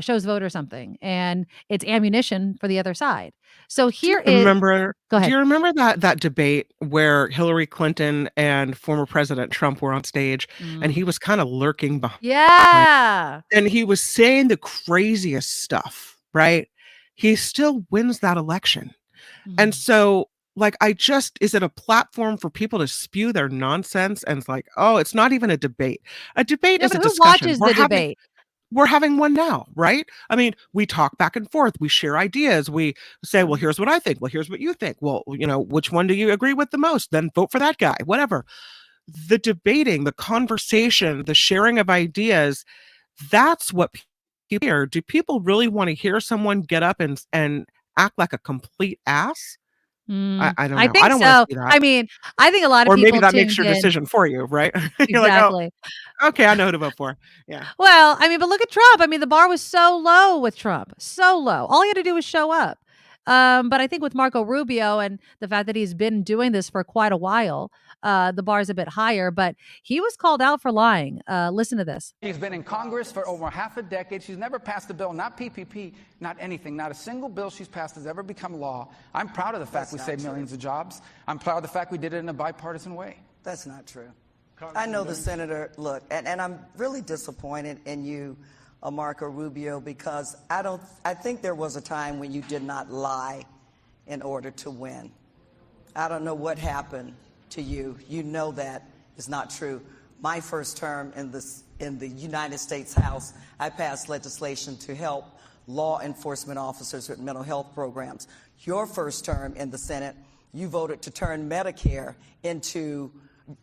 shows voters something, and it's ammunition for the other side. So Do you here is, remember go do ahead. you remember that debate where Hillary Clinton and former President Trump were on stage and he was kind of lurking behind Yeah. and he was saying the craziest stuff, right? He still wins that election. And so like is it a platform for people to spew their nonsense and it's like, oh, it's not even a debate. A debate Yeah, is but a who discussion. watches the debate? We're having one now, right? I mean, we talk back and forth, we share ideas, we say, well, here's what I think, well, here's what you think. Well, which one do you agree with the most? Then vote for that guy, whatever. The debating, the conversation, the sharing of ideas, that's what people hear. Do people really want to hear someone get up and act like a complete ass? I don't I know. I think don't want to so. see that. I mean, I think a lot of Or maybe people that makes tuned your in. decision for you, right? You're like, oh, Exactly. okay, I know who to vote for. Yeah. Well, I mean, but look at Trump. I mean, the bar was so low with Trump, so low. All he had to do was show up. But I think with Marco Rubio and the fact that he's been doing this for quite a while, the bar is a bit higher. But he was called out for lying. Listen to this. She's been in Congress for over half a decade. She's never passed a bill, not PPP, not anything. Not a single bill she's passed has ever become law. I'm proud of the fact we saved millions of jobs. I'm proud of the fact we did it in a bipartisan way. That's not true. I know the senator, look, and I'm really disappointed in you, Marco Rubio, because I think there was a time when you did not lie in order to win. I don't know what happened to you. You know that is not true. My first term in the United States House, I passed legislation to help law enforcement officers with mental health programs. Your first term in the Senate, you voted to turn Medicare into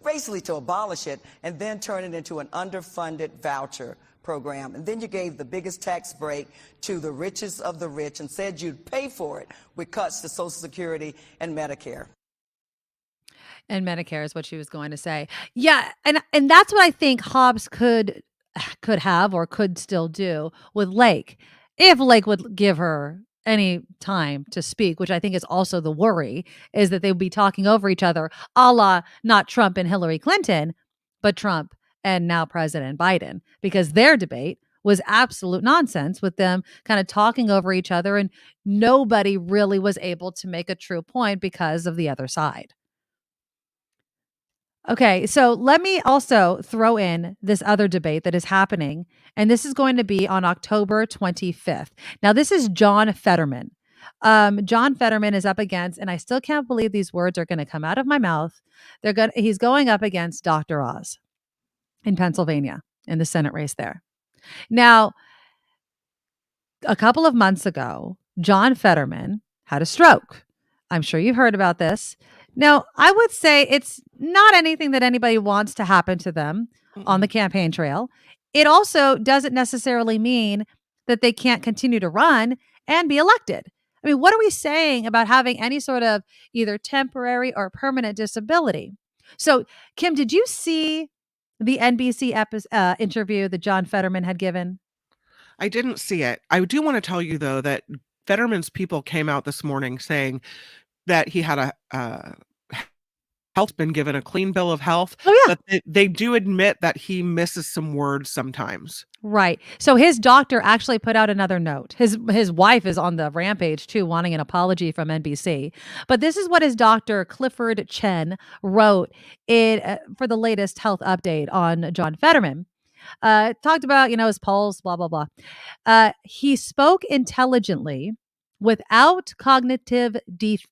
basically to abolish it and then turn it into an underfunded voucher program. And then you gave the biggest tax break to the richest of the rich and said you'd pay for it with cuts to Social Security and Medicare. And Medicare is what she was going to say. Yeah, and that's what I think Hobbs could have or could still do with Lake. If Lake would give her any time to speak, which I think is also the worry, is that they would be talking over each other, a la not Trump and Hillary Clinton, but Trump and now President Biden, because their debate was absolute nonsense with them kind of talking over each other and nobody really was able to make a true point because of the other side. Okay, so let me also throw in this other debate that is happening, and this is going to be on October 25th. Now, this is John Fetterman. John Fetterman is up against, and I still can't believe these words are going to come out of my mouth. He's going up against Dr. Oz in Pennsylvania in the Senate race there. Now, a couple of months ago, John Fetterman had a stroke. I'm sure you've heard about this. Now, I would say it's not anything that anybody wants to happen to them on the campaign trail. It also doesn't necessarily mean that they can't continue to run and be elected. I mean, what are we saying about having any sort of either temporary or permanent disability? So, Kim, did you see the NBC interview that John Fetterman had given? I didn't see it. I do want to tell you, though, that Fetterman's people came out this morning saying that he had health been given a clean bill of health. Oh, yeah. But they do admit that he misses some words sometimes. Right. So his doctor actually put out another note. His wife is on the rampage too, wanting an apology from NBC. But this is what his doctor, Clifford Chen, wrote for the latest health update on John Fetterman. Talked about, his pulse, blah, blah, blah. He spoke intelligently without cognitive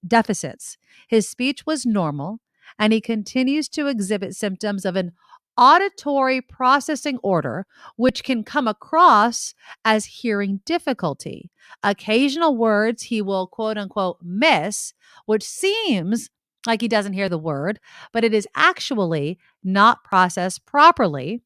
deficits. His speech was normal, and he continues to exhibit symptoms of an auditory processing order, which can come across as hearing difficulty. Occasional words he will quote unquote miss, which seems like he doesn't hear the word, but it is actually not processed properly.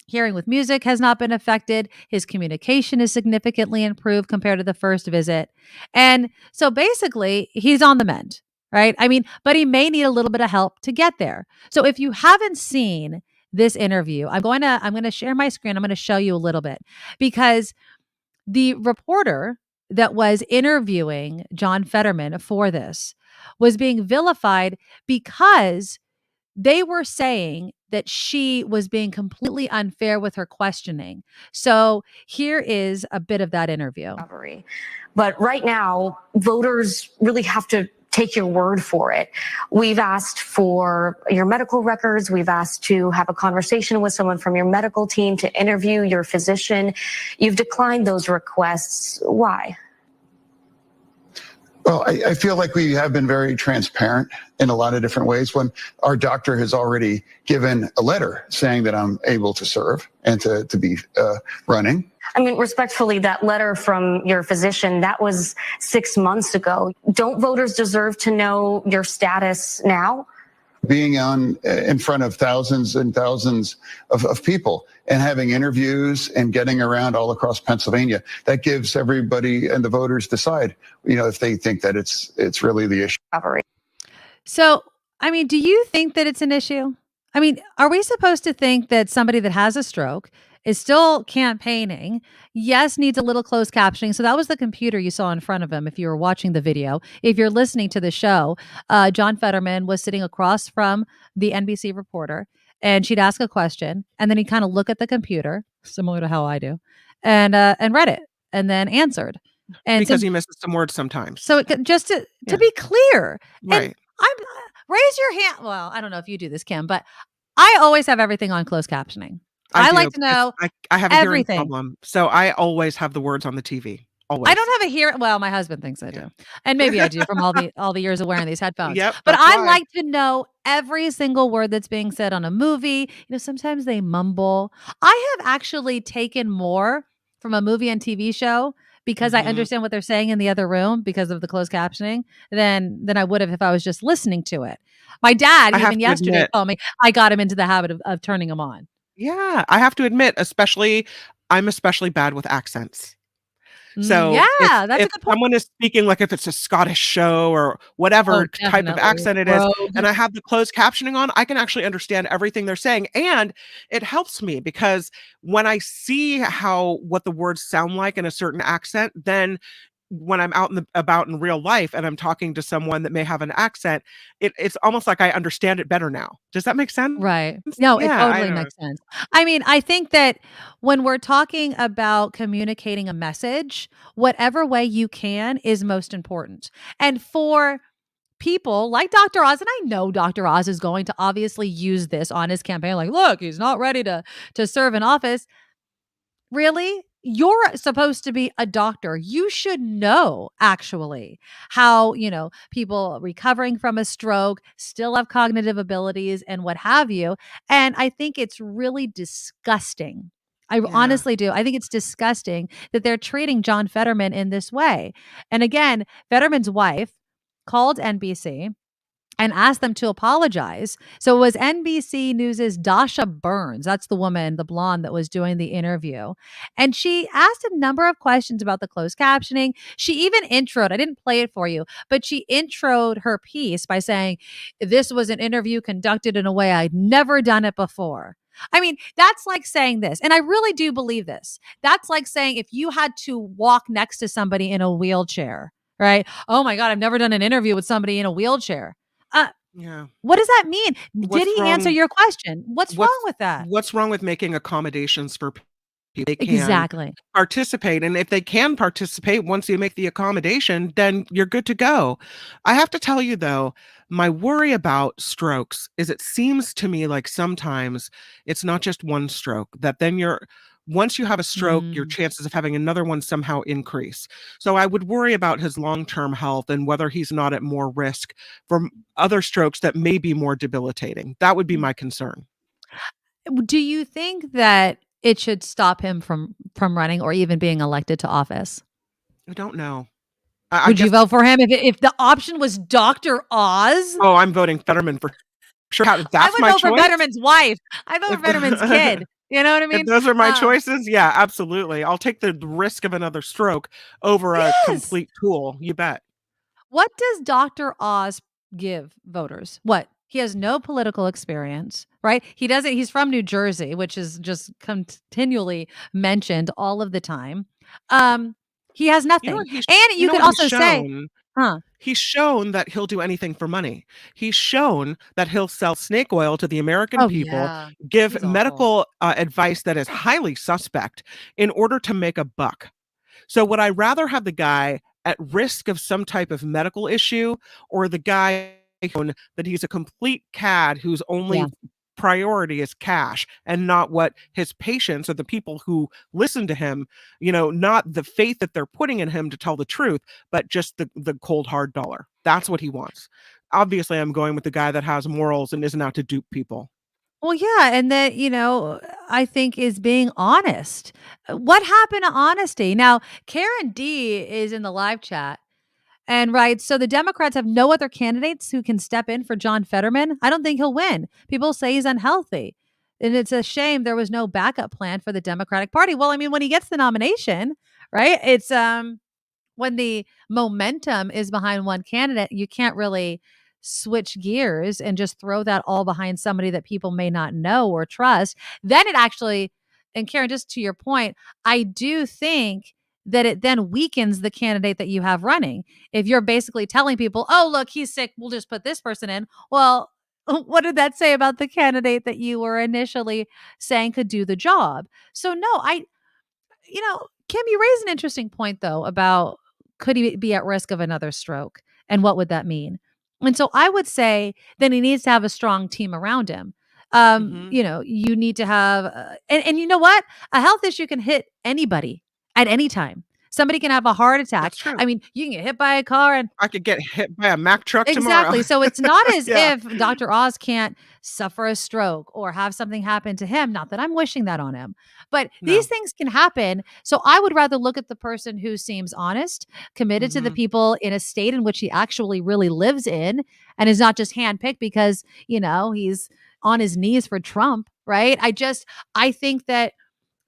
Hearing with music has not been affected. His communication is significantly improved compared to the first visit. And so basically, he's on the mend. right? I mean, but he may need a little bit of help to get there. So if you haven't seen this interview, I'm going to share my screen. I'm going to show you a little bit because the reporter that was interviewing John Fetterman for this was being vilified because they were saying that she was being completely unfair with her questioning. So here is a bit of that interview. But right now, voters really have to take your word for it. We've asked for your medical records. We've asked to have a conversation with someone from your medical team, to interview your physician. You've declined those requests. Why? Well, I feel like we have been very transparent in a lot of different ways. When our doctor has already given a letter saying that I'm able to serve and to be running. I mean, respectfully, that letter from your physician, that was 6 months ago. Don't voters deserve to know your status now? Being in front of thousands and thousands of people and having interviews and getting around all across Pennsylvania, that gives everybody and the voters decide, if they think that it's really the issue. So, I mean, do you think that it's an issue? I mean, are we supposed to think that somebody that has a stroke is still campaigning? Yes, needs a little closed captioning. So that was the computer you saw in front of him if you were watching the video. If you're listening to the show, John Fetterman was sitting across from the NBC reporter, and she'd ask a question, and then he'd kind of look at the computer, similar to how I do, and read it, and then answered. And because so, he misses some words sometimes. So just to be clear, right? And raise your hand. Well, I don't know if you do this, Kim, but I always have everything on closed captioning. I like to know I have a everything. hearing problem, so I always have the words on the TV. Always. I don't have a hearing. Well, my husband thinks I do, and maybe I do from all the years of wearing these headphones. Yep, but I why. like to know every single word that's being said on a movie. Sometimes they mumble. I have actually taken more from a movie and TV show because I understand what they're saying in the other room because of the closed captioning than I would have if I was just listening to it. My dad even yesterday told me I got him into the habit of turning them on. Yeah, I have to admit, I'm especially bad with accents. So yeah, that's a if good point. someone is speaking, like if it's a Scottish show or whatever type of accent it is, and I have the closed captioning on, I can actually understand everything they're saying. And it helps me because when I see what the words sound like in a certain accent, then when I'm out and about in real life and I'm talking to someone that may have an accent, it's almost like I understand it better now. Does that make sense? Right. No, it totally makes sense. I mean, I think that when we're talking about communicating a message, whatever way you can is most important. And for people like Dr. Oz, and I know Dr. Oz is going to obviously use this on his campaign, like, look, he's not ready to serve in office. Really? You're supposed to be a doctor. You should know actually how, people recovering from a stroke still have cognitive abilities and what have you. And I think it's really disgusting. I honestly do. I think it's disgusting that they're treating John Fetterman in this way. And again, Fetterman's wife called NBC and asked them to apologize. So it was NBC News' Dasha Burns. That's the woman, the blonde that was doing the interview. And she asked a number of questions about the closed captioning. She even introed, I didn't play it for you, but she introed her piece by saying, this was an interview conducted in a way I'd never done it before. I mean, that's like saying this, and I really do believe this. That's like saying if you had to walk next to somebody in a wheelchair, right? Oh my God, I've never done an interview with somebody in a wheelchair. What does that mean? Did he answer your question? What's wrong with that? What's wrong with making accommodations for people? They can Exactly. participate. And if they can participate, once you make the accommodation, then you're good to go. I have to tell you, though, my worry about strokes is it seems to me like sometimes it's not just one stroke, that then once you have a stroke, your chances of having another one somehow increase. So I would worry about his long-term health and whether he's not at more risk for other strokes that may be more debilitating. That would be my concern. Do you think that it should stop him from running or even being elected to office? I don't know. Would you vote for him if the option was Dr. Oz? Oh, I'm voting Fetterman for sure. That's I would my vote choice. for Fetterman's wife. I vote for Fetterman's kid. You know what I mean? If those are my choices, yeah, absolutely. I'll take the risk of another stroke over a complete tool. You bet. What does Dr. Oz give voters? What? He has no political experience, right? He doesn't, he's from New Jersey, which is just continually mentioned all of the time. Um, he has You know nothing. what he's And you you know could what he's also say, shown? huh? He's shown that he'll do anything for money. He's shown that he'll sell snake oil to the American Oh, people, yeah. give He's awful. medical advice that is highly suspect in order to make a buck. So would I rather have the guy at risk of some type of medical issue, or the guy shown that he's a complete cad whose Yeah. only priority is cash and not what his patients or the people who listen to him, not the faith that they're putting in him to tell the truth, but just the cold hard dollar. That's what he wants. Obviously, I'm going with the guy that has morals and isn't out to dupe people. Well, yeah, and that, I think is being honest. What happened to honesty? Now, Karen D is in the live chat and writes, so the Democrats have no other candidates who can step in for John Fetterman. I don't think he'll win. People say he's unhealthy. And it's a shame there was no backup plan for the Democratic Party. Well, I mean, when he gets the nomination, right? It's when the momentum is behind one candidate, you can't really switch gears and just throw that all behind somebody that people may not know or trust. Then it actually, and Karen, just to your point, I do think that it then weakens the candidate that you have running. If you're basically telling people, oh, look, he's sick, we'll just put this person in. Well, what did that say about the candidate that you were initially saying could do the job? So, no, Kim, you raise an interesting point though about could he be at risk of another stroke and what would that mean? And so I would say then he needs to have a strong team around him. Hmm. You need to have, and you know what? A health issue can hit anybody at any time. Somebody can have a heart attack. That's true. I mean, you can get hit by a car and I could get hit by a Mack truck tomorrow. exactly. So it's not as Yeah. if Dr. Oz can't suffer a stroke or have something happen to him. Not that I'm wishing that on him, but No. these things can happen. So I would rather look at the person who seems honest, committed to the Hmm. people in a state in which he actually really lives in and is not just handpicked because, he's on his knees for Trump, right? I think that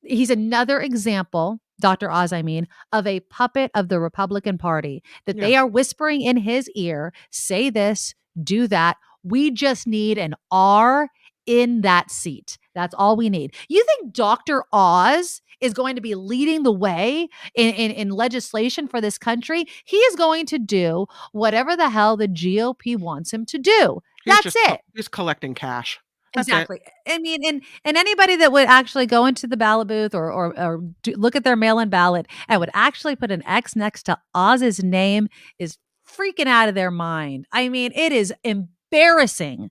he's another example, Dr. Oz, I mean, of a puppet of the Republican Party that Yeah. they are whispering in his ear, say this, do that. We just need an R in that seat. That's all we need. You think Dr. Oz is going to be leading the way in legislation for this country? He is going to do whatever the hell the GOP wants him to do. That's it. He's collecting cash. That's it. Exactly. I mean, and anybody that would actually go into the ballot booth or look at their mail-in ballot and would actually put an X next to Oz's name is freaking out of their mind. I mean, it is embarrassing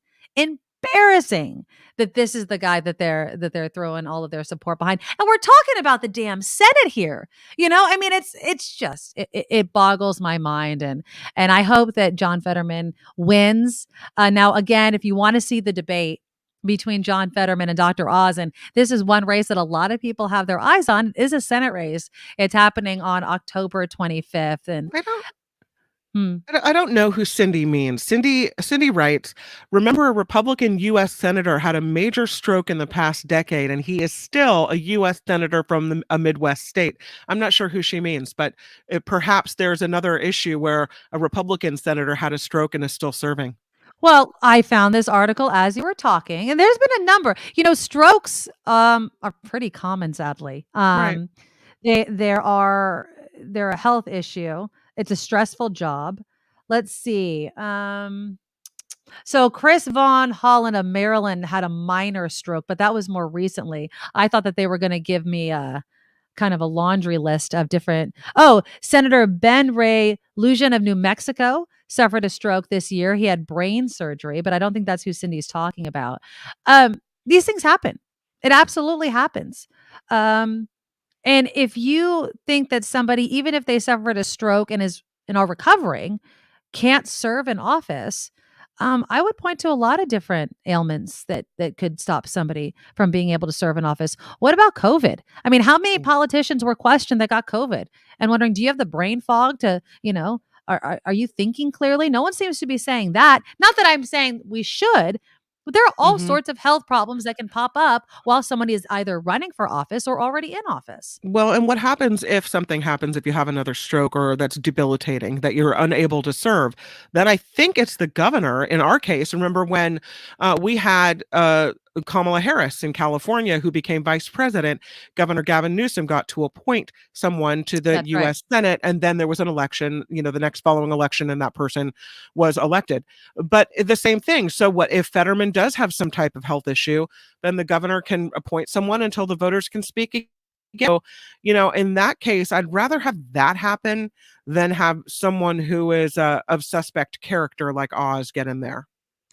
that this is the guy that they're throwing all of their support behind. And we're talking about the damn Senate here. I mean, it's just it boggles my mind, and I hope that John Fetterman wins. Now, again, if you want to see the debate between John Fetterman and Dr. Oz. And this is one race that a lot of people have their eyes on. It is a Senate race. It's happening on October 25th. And I don't know who Cindy means. Cindy writes, remember a Republican U.S. Senator had a major stroke in the past decade, and he is still a U.S. Senator from a Midwest state. I'm not sure who she means, but perhaps there's another issue where a Republican senator had a stroke and is still serving. well, I found this article as you were talking, and there's been a number. Strokes are pretty common, sadly. Right. They're a health issue. It's a stressful job. Let's see. So Chris Vaughn Holland of Maryland had a minor stroke, but that was more recently. I thought that they were going to give me a kind of a laundry list of different. Oh, Senator Ben Ray Lujan of New Mexico suffered a stroke this year. He had brain surgery, but I don't think that's who Cindy's talking about. These things happen. It absolutely happens. And if you think that somebody, even if they suffered a stroke and are recovering, can't serve in office, I would point to a lot of different ailments that could stop somebody from being able to serve in office. What about COVID? I mean, how many politicians were questioned that got COVID and wondering, do you have the brain fog to, are you thinking clearly? No one seems to be saying that. Not that I'm saying we should, But there are all Mhm. sorts of health problems that can pop up while somebody is either running for office or already in office. Well, and what happens if something happens, if you have another stroke or that's debilitating, that you're unable to serve? Then I think it's the governor in our case. Remember when we had Kamala Harris in California, who became vice president? Governor Gavin Newsom got to appoint someone to the That's right. U.S. Senate, and then there was an election, the next following election, and that person was elected. But the same thing. So, what if Fetterman does have some type of health issue? Then the governor can appoint someone until the voters can speak again. So, in that case, I'd rather have that happen than have someone who is of suspect character like Oz get in there.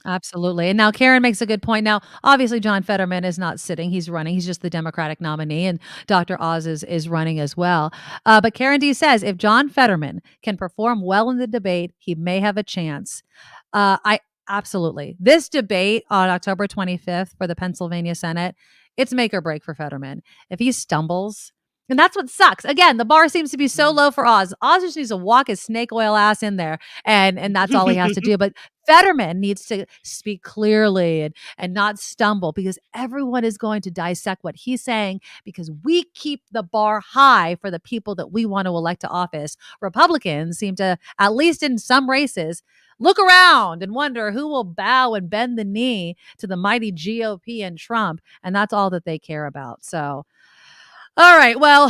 Absolutely. And now Karen makes a good point. Now, obviously, John Fetterman is not sitting. He's running. He's just the Democratic nominee, and Dr. Oz is running as well. But Karen D says if John Fetterman can perform well in the debate, he may have a chance. I absolutely. This debate on October 25th for the Pennsylvania Senate, it's make or break for Fetterman. If he stumbles, and that's what sucks. Again, the bar seems to be so low for Oz. Oz just needs to walk his snake oil ass in there, and that's all he has to do. But Fetterman needs to speak clearly and not stumble, because everyone is going to dissect what he's saying, because we keep the bar high for the people that we want to elect to office. Republicans seem to, at least in some races, look around and wonder who will bow and bend the knee to the mighty GOP and Trump. And that's all that they care about. So, all right. Well,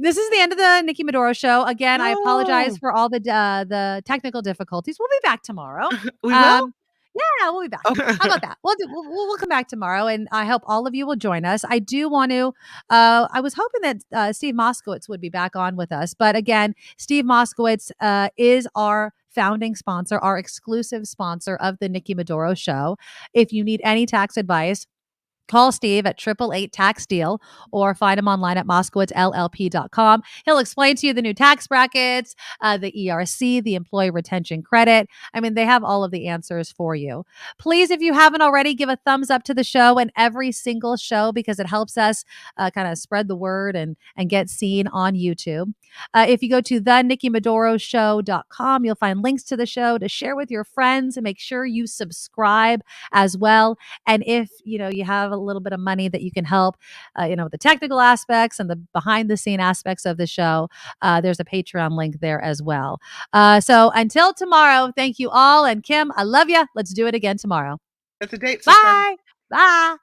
this is the end of the Nikki Medoro show. Again, I apologize No. for all the technical difficulties. We'll be back tomorrow. We will? Yeah, we'll be back. Okay. How about that? We'll come back tomorrow, and I hope all of you will join us. I do want to. I was hoping that Steve Moskowitz would be back on with us, but again, Steve Moskowitz is our founding sponsor, our exclusive sponsor of the Nikki Medoro Show. If you need any tax advice, call Steve at 888-TAX-DEAL or find him online at moskowitzllp.com. He'll explain to you the new tax brackets, the ERC, the employee retention credit. I mean, they have all of the answers for you. Please, if you haven't already, give a thumbs up to the show and every single show, because it helps us kind of spread the word and get seen on YouTube. If you go to thenikkimedoroshow.com, you'll find links to the show to share with your friends, and make sure you subscribe as well. And if you have a little bit of money that you can help, with the technical aspects and the behind the scene aspects of the show, there's a Patreon link there as well. So until tomorrow, thank you all. And Kim, I love you. Let's do it again tomorrow. That's a date, sister. Bye. Bye.